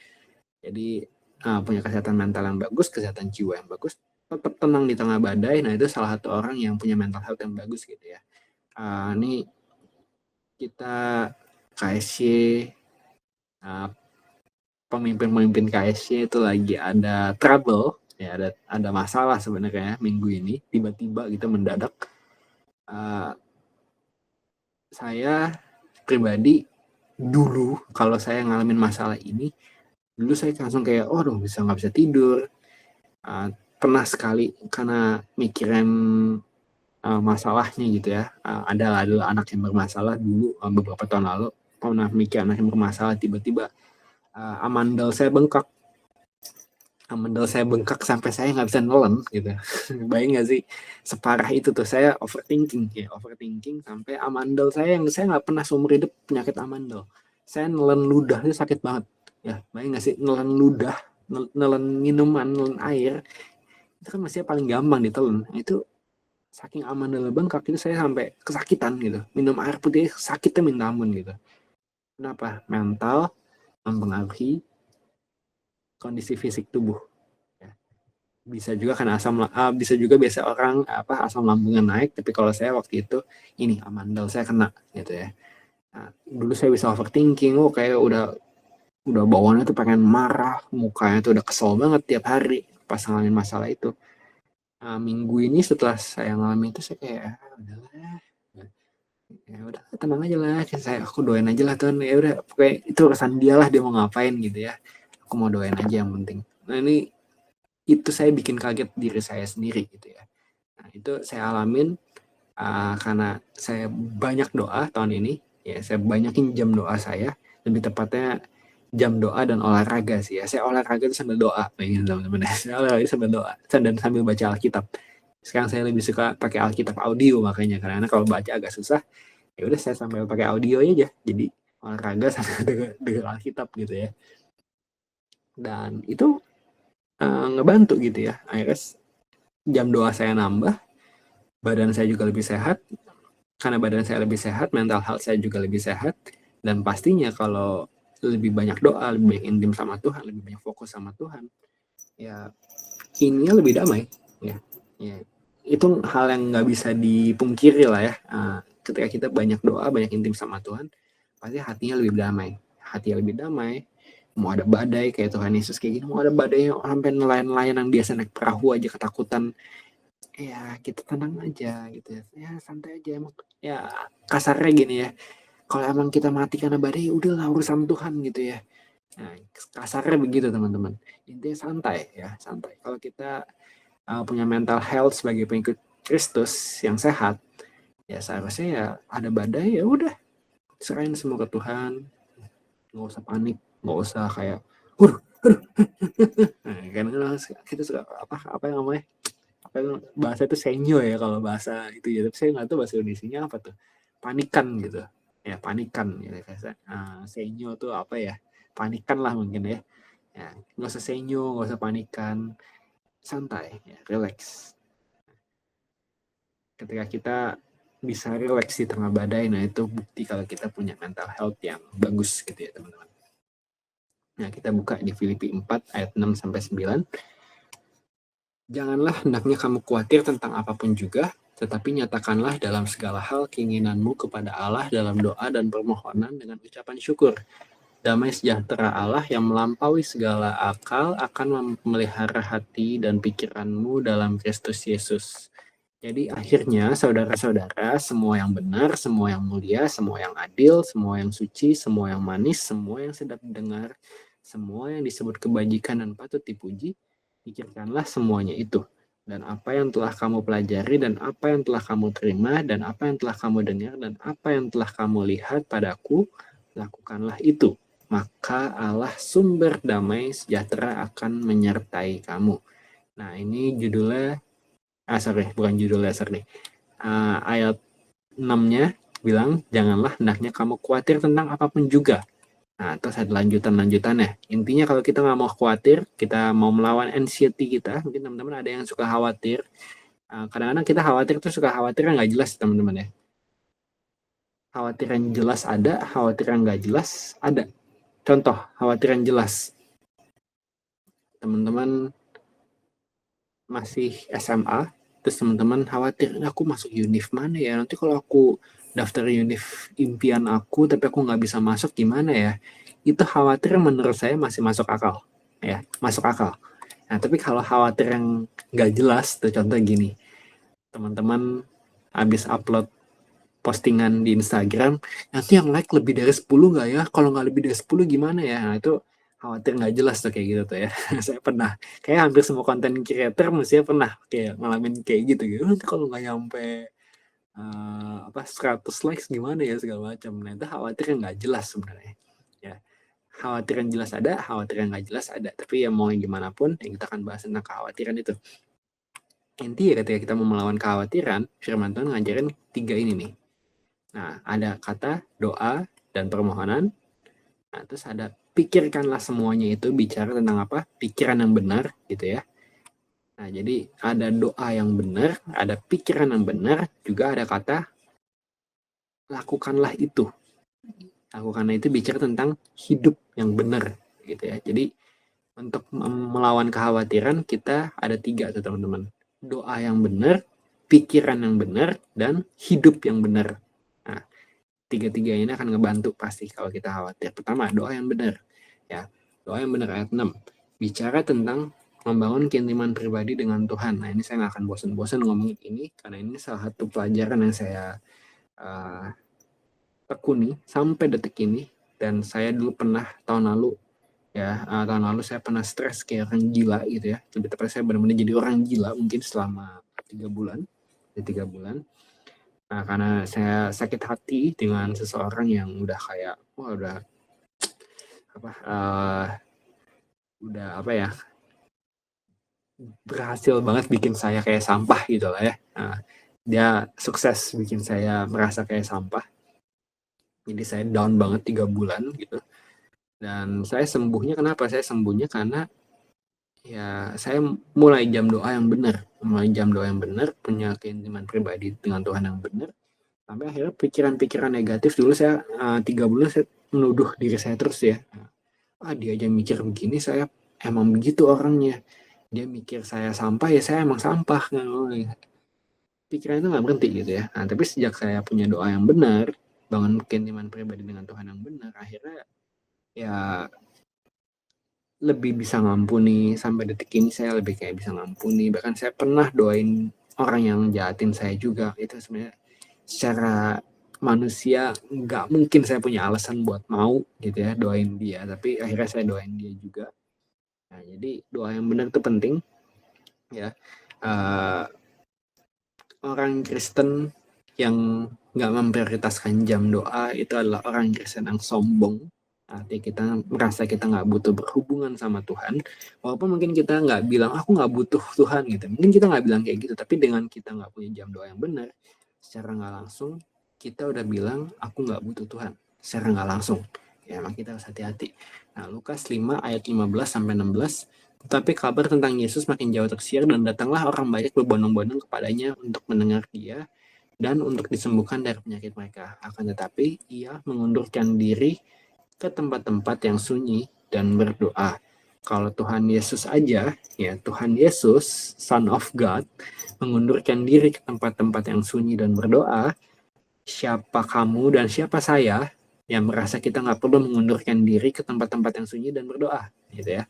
Jadi punya kesehatan mental yang bagus, kesehatan jiwa yang bagus, tetap tenang di tengah badai. Nah, itu salah satu orang yang punya mental health yang bagus gitu ya. Ini kita KSY, pemimpin-pemimpin KSY itu lagi ada trouble ya, ada masalah sebenarnya minggu ini, tiba-tiba gitu mendadak. Saya pribadi dulu kalau saya ngalamin masalah ini, dulu saya langsung kayak nggak bisa tidur. Pernah sekali karena mikirin masalahnya gitu ya. Ada anak yang bermasalah dulu beberapa tahun lalu, pernah mikir anak yang bermasalah, tiba-tiba amandel saya bengkak sampai saya nggak bisa nelen gitu. Bayang nggak sih separah itu tuh, saya overthinking sampai amandel yang saya nggak pernah seumur hidup penyakit amandel. Saya nelen ludah itu sakit banget ya. Bayang nggak sih nelen ludah, nelen minuman, nelen air, itu kan masih paling gampang ditelan. Itu saking amandel bengkak itu saya sampai kesakitan gitu, minum air putih sakitnya minta ampun gitu. Kenapa? Mental mempengaruhi kondisi fisik tubuh. Bisa juga karena bisa juga biasa orang asam lambungnya naik, tapi kalau saya waktu itu ini amandel saya kena gitu ya. Nah, dulu saya bisa overthinking, kayak udah bawaannya tuh pengen marah, mukanya tuh udah kesel banget tiap hari pas ngalamin masalah itu. Minggu ini setelah saya ngalamin itu, saya kayak udahlah, ya udah tenang aja lah, aku doain aja lah Tuhan, ya udah pokoknya itu urusan dia lah, dia mau ngapain gitu ya, aku mau doain aja yang penting. Nah, ini itu saya bikin kaget diri saya sendiri gitu ya. Nah, itu saya alamin karena saya banyak doa tahun ini ya, saya banyakin jam doa saya, lebih tepatnya jam doa dan olahraga sih ya. Saya olahraga itu sambil doa, pengen teman-teman. Saya olahraga sambil doa dan sambil baca Alkitab. Sekarang saya lebih suka pakai Alkitab audio, makanya karena kalau baca agak susah, ya udah saya sambil pakai audio aja, jadi olahraga sambil dengar Alkitab gitu ya. Dan itu ngebantu gitu ya. Akhirnya jam doa saya nambah, badan saya juga lebih sehat. Karena badan saya lebih sehat, mental health saya juga lebih sehat. Dan pastinya kalau lebih banyak doa, lebih banyak intim sama Tuhan, lebih banyak fokus sama Tuhan, ya ininya lebih damai ya. Itu hal yang nggak bisa dipungkiri lah ya. Ketika kita banyak doa, banyak intim sama Tuhan, pasti hatinya lebih damai. Mau ada badai kayak Tuhan Yesus kayak gini, mau ada badai sampai nelayan-nelayan yang biasa naik perahu aja ketakutan, ya kita tenang aja gitu ya, santai aja. Emang ya kasarnya gini ya, kalau emang kita mati karena badai, udahlah urusan Tuhan gitu ya. Nah, kasarnya begitu teman-teman, intinya santai. Kalau kita punya mental health sebagai pengikut Kristus yang sehat, ya seharusnya ya ada badai, ya udah serahin semua ke Tuhan, nggak usah panik, nggak usah kayak nah, karena kita suka apa yang namanya Kan bahasa itu senyo ya kalau bahasa itu ya, tapi saya nggak tahu bahasa Indonesianya apa tuh. Panikan gitu. Ya, panikan gitu. Senyo tuh apa ya? Panikan lah mungkin ya. Ya, nggak usah senyo, nggak usah panikan. Santai, ya, relax. Ketika kita bisa relax di tengah badai, nah itu bukti kalau kita punya mental health yang bagus gitu ya teman-teman. Nah, kita buka di Filipi 4 ayat 6 sampai 9. Janganlah hendaknya kamu khawatir tentang apapun juga, tetapi nyatakanlah dalam segala hal keinginanmu kepada Allah dalam doa dan permohonan dengan ucapan syukur. Damai sejahtera Allah yang melampaui segala akal akan memelihara hati dan pikiranmu dalam Kristus Yesus. Jadi akhirnya saudara-saudara, semua yang benar, semua yang mulia, semua yang adil, semua yang suci, semua yang manis, semua yang sedap didengar, semua yang disebut kebajikan dan patut dipuji, pikirkanlah semuanya itu. Dan apa yang telah kamu pelajari, dan apa yang telah kamu terima, dan apa yang telah kamu dengar, dan apa yang telah kamu lihat padaku, lakukanlah itu. Maka Allah sumber damai sejahtera akan menyertai kamu. Nah, ini judulnya bukan judulnya ayat 6-nya bilang janganlah hendaknya kamu khawatir tentang apapun juga. Nah, terus ada lanjutannya. Intinya kalau kita nggak mau khawatir, kita mau melawan anxiety kita, mungkin teman-teman ada yang suka khawatir. Kadang-kadang kita khawatir tuh suka khawatir yang nggak jelas teman-teman ya. Khawatir yang jelas ada, khawatir yang nggak jelas ada. Contoh, khawatir yang jelas. Teman-teman masih SMA, terus teman-teman khawatir aku masuk univ mana ya, nanti kalau aku daftar univ impian aku tapi aku nggak bisa masuk gimana ya. Itu khawatir menurut saya masih masuk akal ya, masuk akal. Nah tapi kalau khawatir yang nggak jelas tuh, contoh gini, teman-teman habis upload postingan di Instagram, nanti yang like lebih dari 10 nggak ya, kalau nggak lebih dari 10 gimana ya. Nah itu khawatir nggak jelas tuh kayak gitu tuh ya. Saya pernah, kayak hampir semua konten creator mestinya pernah kayak ngalamin kayak gitu. Nanti kalau nggak nyampe 100 likes gimana ya segala macam. Nah itu khawatir yang nggak jelas sebenarnya. Ya, khawatir yang jelas ada, khawatir yang nggak jelas ada. Tapi ya mau yang gimana pun, yang kita akan bahas tentang kekhawatiran itu. Intinya ketika kita mau melawan kekhawatiran, Firman Tuhan ngajarin 3 ini nih. Nah, ada kata doa dan permohonan. Nah, terus ada pikirkanlah semuanya itu, bicara tentang apa? Pikiran yang benar gitu ya. Nah, jadi ada doa yang benar, ada pikiran yang benar, juga ada kata lakukanlah itu. Lakukanlah itu bicara tentang hidup yang benar gitu ya. Jadi untuk melawan kekhawatiran kita ada 3 tuh teman-teman. Doa yang benar, pikiran yang benar, dan hidup yang benar. Nah, 3-3 ini akan ngebantu pasti kalau kita khawatir. Pertama, doa yang benar. Ya, doa yang benar ayat 6. Bicara tentang membangun keintiman pribadi dengan Tuhan. Nah, ini saya nggak akan bosan-bosan ngomongin ini, karena ini salah satu pelajaran yang saya tekuni sampai detik ini. Dan saya dulu pernah tahun lalu saya pernah stres kayak orang gila gitu ya. Lebih tepatnya saya benar-benar jadi orang gila mungkin selama 3 bulan. Nah, karena saya sakit hati dengan seseorang yang udah kayak berhasil banget bikin saya kayak sampah gitu lah ya. Nah, dia sukses bikin saya merasa kayak sampah. Jadi saya down banget 3 bulan gitu. Dan saya sembuhnya kenapa? Saya sembuhnya karena ya saya mulai jam doa yang benar, punya keintiman pribadi dengan Tuhan yang benar. Sampai akhirnya pikiran-pikiran negatif dulu saya 3 bulan saya menuduh diri saya terus ya. Dia aja mikir begini, saya emang begitu orangnya. Dia mikir saya sampah, ya saya emang sampah. Pikiran itu nggak berhenti gitu ya. Nah, tapi sejak saya punya doa yang benar, bangun keintiman pribadi dengan Tuhan yang benar, akhirnya ya lebih bisa ngampuni. Sampai detik ini saya lebih kayak bisa ngampuni. Bahkan saya pernah doain orang yang jahatin saya juga. Itu sebenarnya secara manusia nggak mungkin saya punya alasan buat mau gitu ya doain dia, tapi akhirnya saya doain dia juga. Nah, jadi doa yang benar itu penting ya. Orang Kristen yang nggak memprioritaskan jam doa itu adalah orang Kristen yang sombong. Artinya kita merasa kita nggak butuh berhubungan sama Tuhan, walaupun mungkin kita nggak bilang aku nggak butuh Tuhan gitu, mungkin kita nggak bilang kayak gitu, tapi dengan kita nggak punya jam doa yang benar, secara nggak langsung kita udah bilang aku nggak butuh Tuhan secara nggak langsung. Ya, maka kita harus hati-hati. Nah, Lukas 5 ayat 15 sampai 16. Tetapi kabar tentang Yesus makin jauh tersiar dan datanglah orang banyak berbondong-bondong kepadanya untuk mendengar dia dan untuk disembuhkan dari penyakit mereka. Akan tetapi ia mengundurkan diri ke tempat-tempat yang sunyi dan berdoa. Kalau Tuhan Yesus aja, ya Tuhan Yesus, Son of God, mengundurkan diri ke tempat-tempat yang sunyi dan berdoa, siapa kamu dan siapa saya yang merasa kita nggak perlu mengundurkan diri ke tempat-tempat yang sunyi dan berdoa, gitu ya.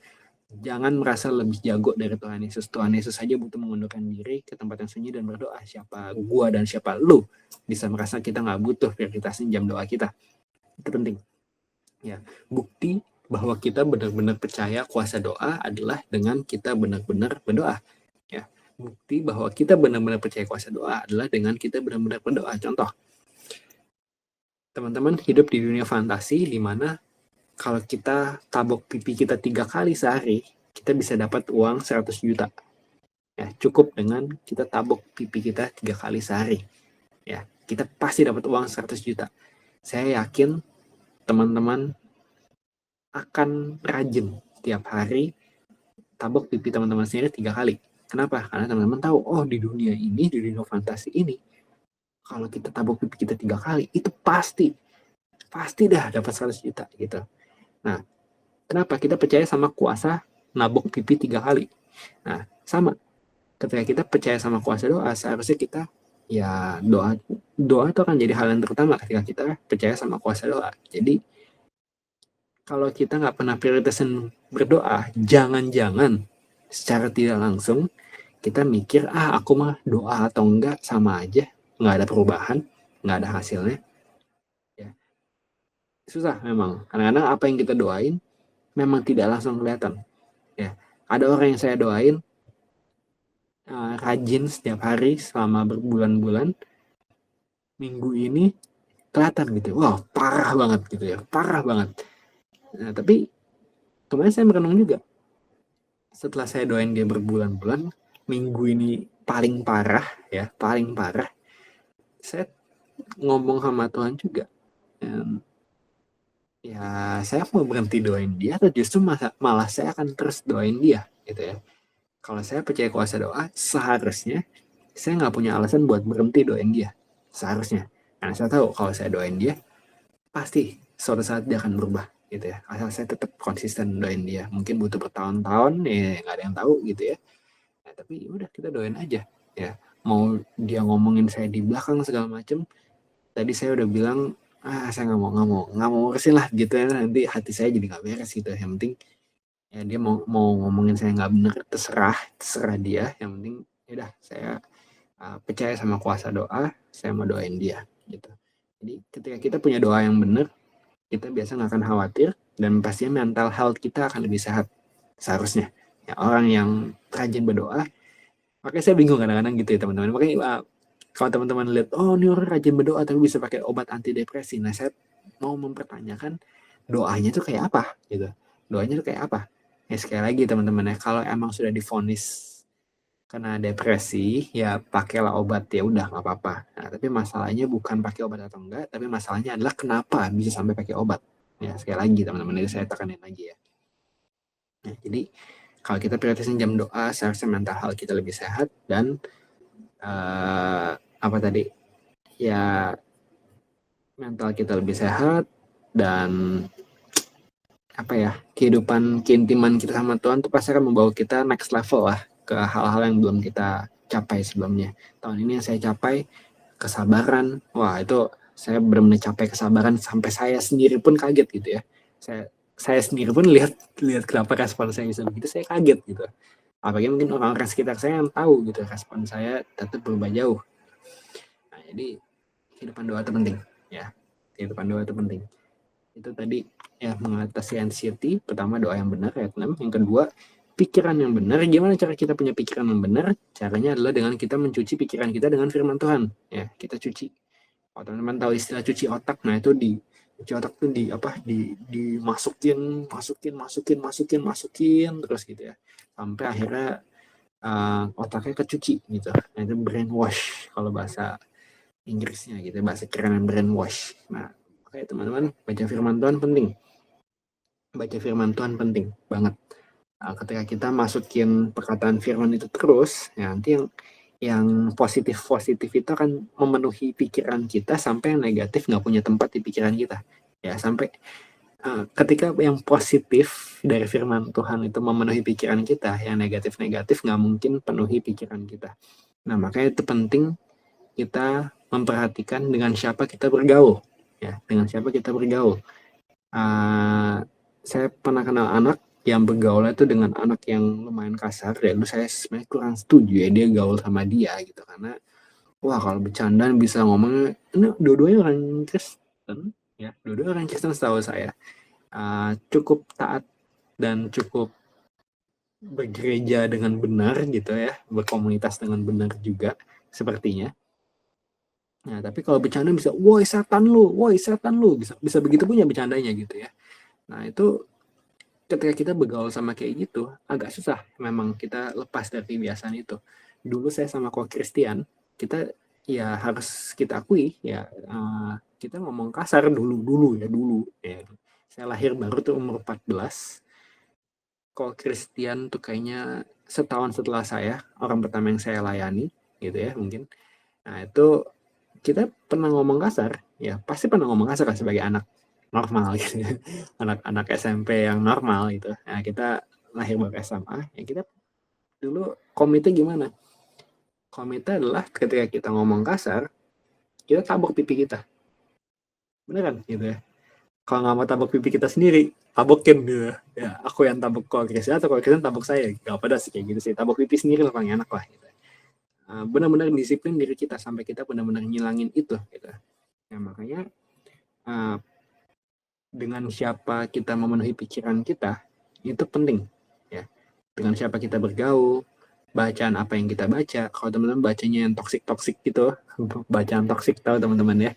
Jangan merasa lebih jago dari Tuhan Yesus. Tuhan Yesus saja butuh mengundurkan diri ke tempat yang sunyi dan berdoa. Siapa gua dan siapa lu bisa merasa kita nggak butuh prioritasin jam doa kita. Itu penting. Ya, bukti bahwa kita benar-benar percaya kuasa doa adalah dengan kita benar-benar berdoa. Ya, bukti bahwa kita benar-benar percaya kuasa doa adalah dengan kita benar-benar berdoa. Contoh, teman-teman hidup di dunia fantasi di mana kalau kita tabok pipi kita 3 kali sehari, kita bisa dapat uang 100 juta. Ya, cukup dengan kita tabok pipi kita 3 kali sehari. Ya, kita pasti dapat uang 100 juta. Saya yakin teman-teman akan rajin tiap hari tabok pipi teman-teman sendiri 3 kali. Kenapa? Karena teman-teman tahu, oh di dunia ini, di dunia fantasi ini, kalau kita tabok pipi kita 3 kali, itu pasti dah dapat 100 juta gitu. Nah, kenapa? Kita percaya sama kuasa nabok pipi 3 kali. Nah, sama. Ketika kita percaya sama kuasa doa, seharusnya kita ya doa itu akan jadi hal yang terutama ketika kita percaya sama kuasa doa. Jadi kalau kita nggak pernah prioritasin berdoa, jangan-jangan secara tidak langsung kita mikir, aku mah doa atau enggak sama aja, nggak ada perubahan, nggak ada hasilnya. Ya. Susah memang. Kadang-kadang apa yang kita doain memang tidak langsung kelihatan. Ya. Ada orang yang saya doain rajin setiap hari selama berbulan-bulan, minggu ini kelihatan gitu, wah parah banget gitu ya, parah banget. Nah, tapi kemarin saya merenung juga. Setelah saya doain dia berbulan-bulan, minggu ini paling parah ya, paling parah. Saya ngomong sama Tuhan juga. Ya, saya mau berhenti doain dia atau justru malah saya akan terus doain dia gitu ya. Kalau saya percaya kuasa doa, seharusnya saya nggak punya alasan buat berhenti doain dia. Seharusnya. Karena saya tahu kalau saya doain dia, pasti suatu saat dia akan berubah gitu ya. Asal saya tetap konsisten doain dia. Mungkin butuh bertahun-tahun, ya nggak ada yang tahu gitu ya. Nah, tapi udah kita doain aja ya. Mau dia ngomongin saya di belakang segala macem, tadi saya udah bilang, saya nggak mau urusin lah gitu ya. Nanti hati saya jadi nggak beres gitu. Yang penting ya dia mau ngomongin saya nggak bener, terserah dia. Yang penting ya udah saya percaya sama kuasa doa, saya mau doain dia gitu. Jadi ketika kita punya doa yang benar, kita biasa nggak akan khawatir dan pastinya mental health kita akan lebih sehat seharusnya. Ya, orang yang rajin berdoa, makanya saya bingung kadang-kadang gitu ya teman-teman. Makanya kalau teman-teman lihat, oh ini orang rajin berdoa tapi bisa pakai obat antidepresi. Nah, saya mau mempertanyakan doanya itu kayak apa gitu. Doanya itu kayak apa? Ya sekali lagi teman-teman ya, kalau emang sudah divonis kena depresi, ya pakailah obat, ya udah nggak apa-apa. Nah, tapi masalahnya bukan pakai obat atau enggak, tapi masalahnya adalah kenapa bisa sampai pakai obat. Ya sekali lagi teman-teman, ini saya tekanin lagi ya. Nah, jadi kalau kita prioritasin jam doa, seharusnya mental health kita lebih sehat dan apa tadi? Ya mental kita lebih sehat dan apa ya, kehidupan keintiman kita sama Tuhan tuh pasti akan membawa kita next level lah ke hal-hal yang belum kita capai sebelumnya. Tahun ini yang saya capai kesabaran. Wah, itu saya benar-benar capai kesabaran sampai saya sendiri pun kaget gitu ya. Saya sendiri pun lihat kenapa respon saya bisa begitu, saya kaget gitu. Apalagi mungkin orang-orang sekitar saya yang tahu gitu respon saya tetap berubah jauh. Nah, jadi kehidupan doa itu penting ya. Kehidupan doa itu penting. Itu tadi ya, mengatasi anxiety. Pertama doa yang benar ayat 6. Yang kedua pikiran yang benar. Gimana cara kita punya pikiran yang benar? Caranya adalah dengan kita mencuci pikiran kita dengan firman Tuhan ya. Kita cuci. Kalau teman-teman tahu istilah cuci otak, nah itu Cuci otak tuh dimasukin terus gitu ya, sampai akhirnya otaknya kecuci gitu. Nah, itu brainwash kalau bahasa Inggrisnya gitu, bahasa keren brainwash. Nah, kayak teman-teman, baca firman Tuhan penting. Baca firman Tuhan penting banget. Ketika kita masukin perkataan firman itu terus, ya nanti yang positif itu akan memenuhi pikiran kita sampai yang negatif nggak punya tempat di pikiran kita. Ya, sampai ketika yang positif dari firman Tuhan itu memenuhi pikiran kita, yang negatif-negatif nggak mungkin penuhi pikiran kita. Nah, makanya itu penting kita memperhatikan dengan siapa kita bergaul. Ya, dengan siapa kita bergaul. Saya pernah kenal anak yang bergaul itu dengan anak yang lumayan kasar, dan saya sebenarnya kurang setuju ya dia gaul sama dia gitu, karena wah kalau bercandaan bisa ngomongnya, ini dua-duanya orang Kristen ya, dua-duanya orang Kristen setahu saya, cukup taat dan cukup bergereja dengan benar gitu ya, berkomunitas dengan benar juga sepertinya. Nah, tapi kalau bercanda bisa, woi setan lu, bisa begitu punya bercandanya gitu ya. Nah, itu ketika kita bergaul sama kayak gitu, agak susah memang kita lepas dari kebiasaan itu. Dulu saya sama kok Christian, kita ya harus kita akui ya, kita ngomong kasar dulu ya. Saya lahir baru tuh umur 14. Kok Christian tuh kayaknya setahun setelah saya, orang pertama yang saya layani gitu ya mungkin. Nah, itu kita pernah ngomong kasar, ya pasti pernah ngomong kasar kan sebagai anak normal gitu ya. Anak-anak SMP yang normal gitu. Nah, kita lahir baru SMA, ya kita dulu komite gimana? Komite adalah ketika kita ngomong kasar, kita tabok pipi kita. Beneran gitu ya. Kalau nggak mau tabok pipi kita sendiri, tabokin gitu. Ya, aku yang tabok kalau Krisya atau kalau Krisya tabok saya. Gak pada sih kayak gitu sih. Tabok pipi sendiri lah paling enak lah gitu. Benar-benar disiplin diri kita sampai kita benar-benar ngilangin itu gitu. Ya, makanya dengan siapa kita memenuhi pikiran kita itu penting ya. Dengan siapa kita bergaul, bacaan apa yang kita baca. Kalau teman-teman bacanya yang toksik gitu, bacaan toksik tahu teman-teman ya,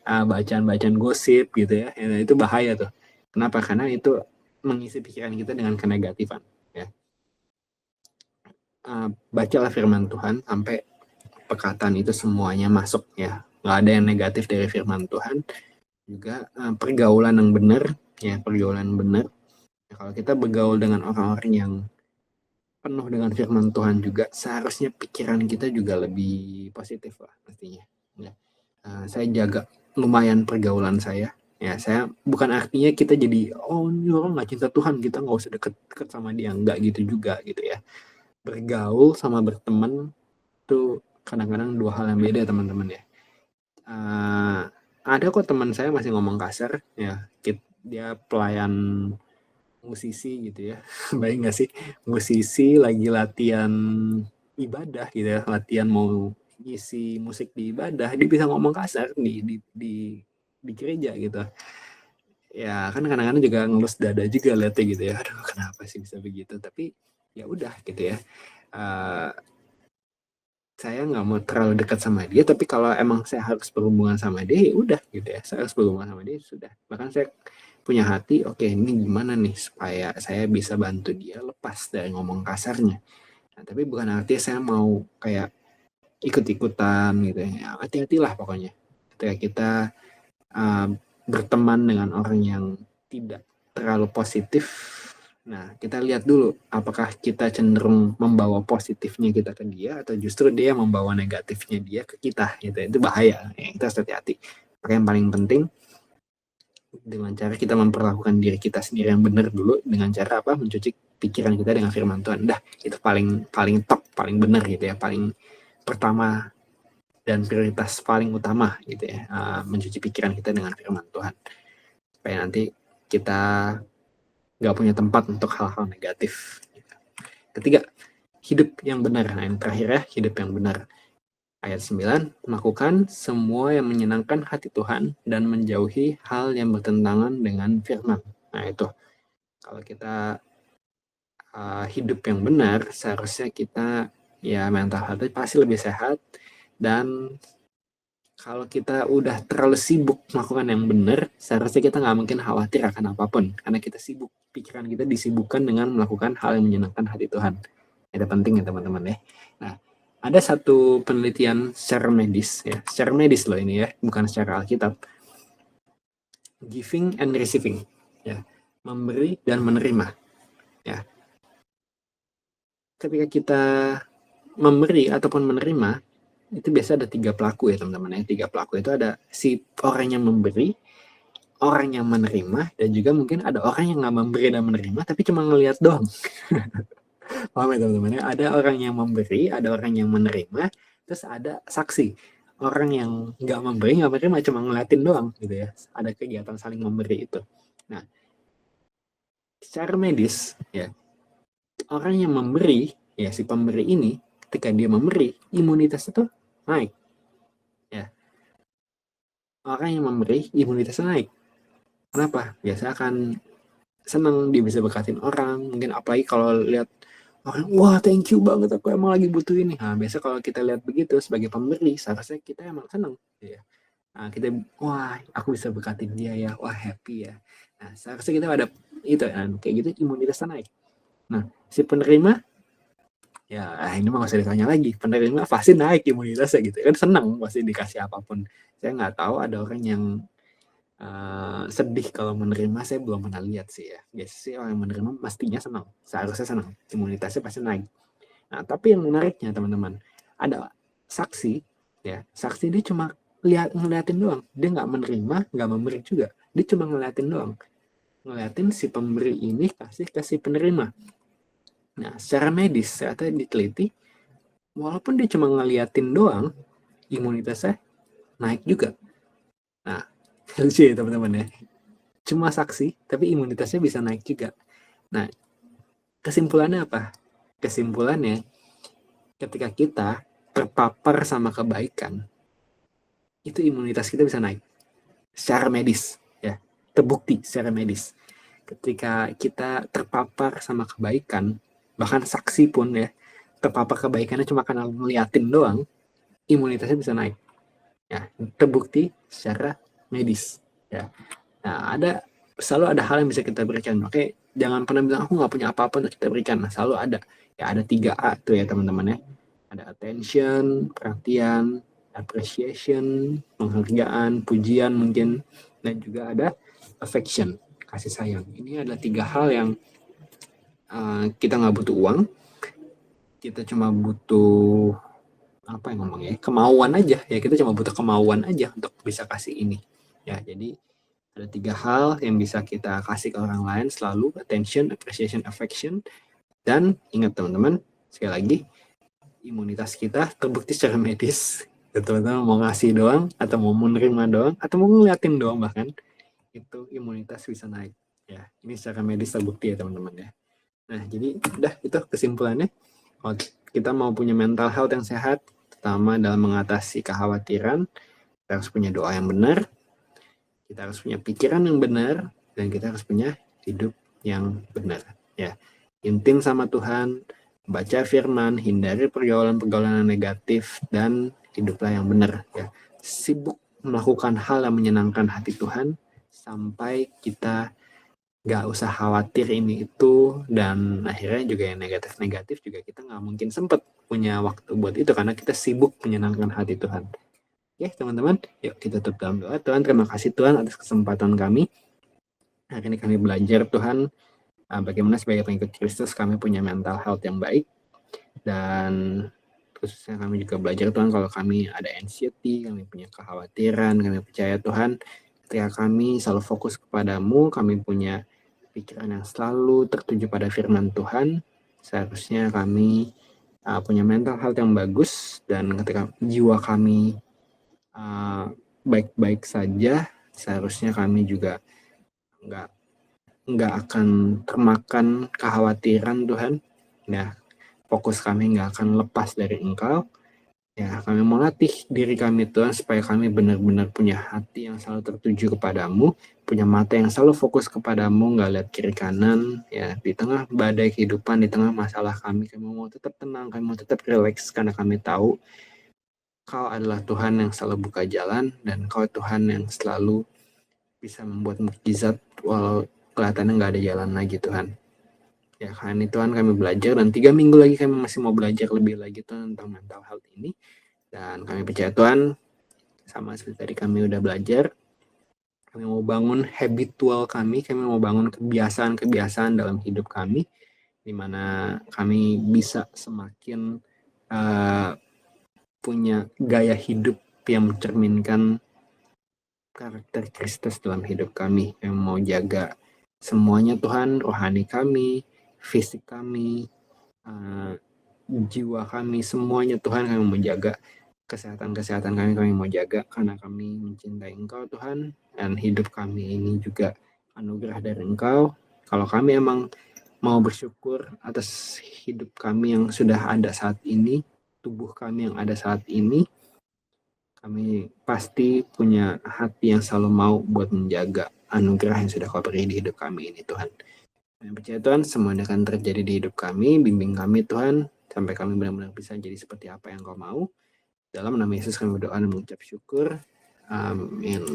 bacaan gosip gitu ya, itu bahaya tuh. Kenapa? Karena itu mengisi pikiran kita dengan kenegatifan ya. Bacalah firman Tuhan sampai perkataan itu semuanya masuk ya, nggak ada yang negatif dari firman Tuhan. Juga pergaulan yang benar ya, pergaulan benar. Nah, kalau kita bergaul dengan orang-orang yang penuh dengan firman Tuhan juga, seharusnya pikiran kita juga lebih positif lah pastinya. Ya. Saya jaga lumayan pergaulan saya. Ya, saya bukan artinya kita jadi ini orang nggak cinta Tuhan, kita nggak usah deket-deket sama dia, nggak gitu juga gitu ya. Bergaul sama berteman itu kadang-kadang dua hal yang beda teman-teman ya. Ada kok teman saya masih ngomong kasar ya, dia pelayan musisi gitu ya. Baik nggak sih, musisi lagi latihan ibadah gitu ya, latihan mau ngisi musik di ibadah, dia bisa ngomong kasar di gereja gitu ya. Kan kadang-kadang juga ngelus dada juga liatnya gitu ya, aduh kenapa sih bisa begitu, tapi ya udah gitu ya. Saya nggak mau terlalu dekat sama dia, tapi kalau emang saya harus berhubungan sama dia ya udah gitu ya, saya harus berhubungan sama dia sudah. Bahkan saya punya hati, oke ini gimana nih supaya saya bisa bantu dia lepas dari ngomong kasarnya. Nah, tapi bukan artinya saya mau kayak ikut-ikutan gitu ya. Hati-hatilah pokoknya ketika kita berteman dengan orang yang tidak terlalu positif. Nah, kita lihat dulu apakah kita cenderung membawa positifnya kita ke dia atau justru dia membawa negatifnya dia ke kita gitu. Itu bahaya ya, kita harus hati-hati. Maka yang paling penting dengan cara kita memperlakukan diri kita sendiri yang benar dulu, dengan cara apa? Mencuci pikiran kita dengan firman Tuhan. Dah, itu paling top, paling benar gitu ya, paling pertama dan prioritas paling utama gitu ya, mencuci pikiran kita dengan firman Tuhan supaya nanti kita nggak punya tempat untuk hal-hal negatif. Ketiga, hidup yang benar. Nah, yang terakhir ya, hidup yang benar. Ayat 9, melakukan semua yang menyenangkan hati Tuhan dan menjauhi hal yang bertentangan dengan firman. Nah, itu. Kalau kita hidup yang benar, seharusnya kita ya mental health pasti lebih sehat, dan Kalau kita udah terlalu sibuk melakukan yang benar, seharusnya kita nggak mungkin khawatir akan apapun, karena kita sibuk, pikiran kita disibukkan dengan melakukan hal yang menyenangkan hati Tuhan. Itu penting ya teman-teman ya. Nah, ada satu penelitian secara medis ya, secara medis loh ini ya, bukan secara Alkitab. Giving and receiving, ya, memberi dan menerima. Ya, ketika kita memberi ataupun menerima, itu biasa ada 3 pelaku ya teman-teman ya. 3 pelaku itu ada si orang yang memberi, orang yang menerima, dan juga mungkin ada orang yang nggak memberi dan menerima tapi cuma ngelihat doang. Paham ya teman-teman ya? Ada orang yang memberi, ada orang yang menerima, terus ada saksi. Orang yang nggak memberi, nggak menerima, cuma ngeliatin doang gitu ya. Ada kegiatan saling memberi itu. Nah, secara medis ya, orang yang memberi, ya si pemberi ini, ketika dia memberi, imunitas itu naik. Ya. Orang yang memberi, imunitasnya naik. Kenapa? Biasa akan senang dia bisa berkatin orang. Mungkin apalagi kalau lihat orang, wah thank you banget, aku emang lagi butuh ini. Nah, biasa kalau kita lihat begitu sebagai pemberi, seharusnya kita emang senang. Ya. Nah, kita, wah aku bisa berkatin dia ya, wah happy ya. Nah, seharusnya kita ada itu, kan? Kayak gitu imunitasnya naik. Nah, si penerima, ya ini mah gak usah ditanya lagi, penerima pasti naik imunitasnya gitu kan, senang pasti dikasih apapun. Saya nggak tahu ada orang yang sedih kalau menerima, saya belum pernah lihat sih ya. Biasanya sih orang yang menerima pastinya senang, seharusnya senang, imunitasnya pasti naik. Nah, tapi yang menariknya teman-teman, ada saksi ya, saksi dia cuma ngeliatin doang, dia nggak menerima, nggak memberi juga, dia cuma ngeliatin doang, ngeliatin si pemberi ini kasih ke si penerima. Nah, secara medis, ternyata diteliti, walaupun dia cuma ngeliatin doang, imunitasnya naik juga. Nah, lucu ya teman-teman ya. Cuma saksi, tapi imunitasnya bisa naik juga. Nah, kesimpulannya apa? Kesimpulannya, ketika kita terpapar sama kebaikan, itu imunitas kita bisa naik. Secara medis, ya. Terbukti secara medis. Ketika kita terpapar sama kebaikan, bahkan saksi pun ya, terpapar kebaikannya cuma karena ngeliatin doang, imunitasnya bisa naik. Ya, terbukti secara medis. Ya. Nah, selalu ada hal yang bisa kita berikan. Oke, jangan pernah bilang aku nggak punya apa-apa untuk kita berikan. Nah, selalu ada. Ya, ada 3A tuh ya teman-teman ya. Ada attention, perhatian, appreciation, penghargaan, pujian mungkin, dan juga ada affection, kasih sayang. Ini adalah 3 hal yang kita nggak butuh uang, kita cuma butuh apa yang ngomongnya, kemauan aja ya, kita cuma butuh kemauan aja untuk bisa kasih ini ya. Jadi ada 3 hal yang bisa kita kasih ke orang lain selalu, attention, appreciation, affection. Dan ingat teman-teman, sekali lagi, imunitas kita terbukti secara medis. Teman-teman mau ngasih doang, atau mau menerima doang, atau mau ngeliatin doang bahkan, itu imunitas bisa naik. Ya, ini secara medis terbukti ya teman-teman ya. Nah, jadi udah itu kesimpulannya. Kalau kita mau punya mental health yang sehat, pertama dalam mengatasi kekhawatiran, kita harus punya doa yang benar, kita harus punya pikiran yang benar, dan kita harus punya hidup yang benar. Ya, intim sama Tuhan, baca firman, hindari pergaulan-pergaulan yang negatif, dan hiduplah yang benar. Ya, sibuk melakukan hal yang menyenangkan hati Tuhan sampai kita nggak usah khawatir ini itu, dan akhirnya juga yang negatif-negatif juga kita nggak mungkin sempat punya waktu buat itu karena kita sibuk menyenangkan hati Tuhan. Oke teman-teman, yuk kita tutup dalam doa. Tuhan, terima kasih Tuhan atas kesempatan kami. Hari ini kami belajar Tuhan, bagaimana sebagai pengikut Kristus kami punya mental health yang baik. Dan khususnya kami juga belajar Tuhan kalau kami ada anxiety, kami punya kekhawatiran, kami percaya Tuhan ketika kami selalu fokus kepadamu, kami punya pikiran yang selalu tertuju pada firman Tuhan, seharusnya kami punya mental health yang bagus, dan ketika jiwa kami baik-baik saja, seharusnya kami juga nggak akan termakan kekhawatiran Tuhan. Ya, fokus kami nggak akan lepas dari Engkau. Ya, kami melatih diri kami Tuhan supaya kami benar-benar punya hati yang selalu tertuju kepadamu, punya mata yang selalu fokus kepadamu, nggak lihat kiri kanan. Ya, di tengah badai kehidupan, di tengah masalah kami mau tetap tenang, kami mau tetap relax karena kami tahu Engkau adalah Tuhan yang selalu buka jalan, dan Engkau Tuhan yang selalu bisa membuat mukjizat walau kelihatannya nggak ada jalan lagi Tuhan. Ya kan ini Tuhan kami belajar, dan 3 minggu lagi kami masih mau belajar lebih lagi Tuhan tentang mental health ini. Dan kami percaya Tuhan, sama seperti tadi kami udah belajar, kami mau bangun habitual kami mau bangun kebiasaan-kebiasaan dalam hidup kami, di mana kami bisa semakin punya gaya hidup yang mencerminkan karakter Kristus dalam hidup kami. Kami mau jaga semuanya Tuhan, rohani kami, fisik kami, jiwa kami, semuanya Tuhan kami mau jaga. Kesehatan kami mau jaga, karena kami mencintai Engkau Tuhan, dan hidup kami ini juga anugerah dari Engkau. Kalau kami emang mau bersyukur atas hidup kami yang sudah ada saat ini, tubuh kami yang ada saat ini, kami pasti punya hati yang selalu mau buat menjaga anugerah yang sudah Kau beri di hidup kami ini Tuhan. Kami percaya Tuhan, semuanya akan terjadi di hidup kami. Bimbing kami Tuhan, sampai kami benar-benar bisa jadi seperti apa yang Kau mau. Dalam nama Yesus kami berdoa dan mengucap syukur. Amin.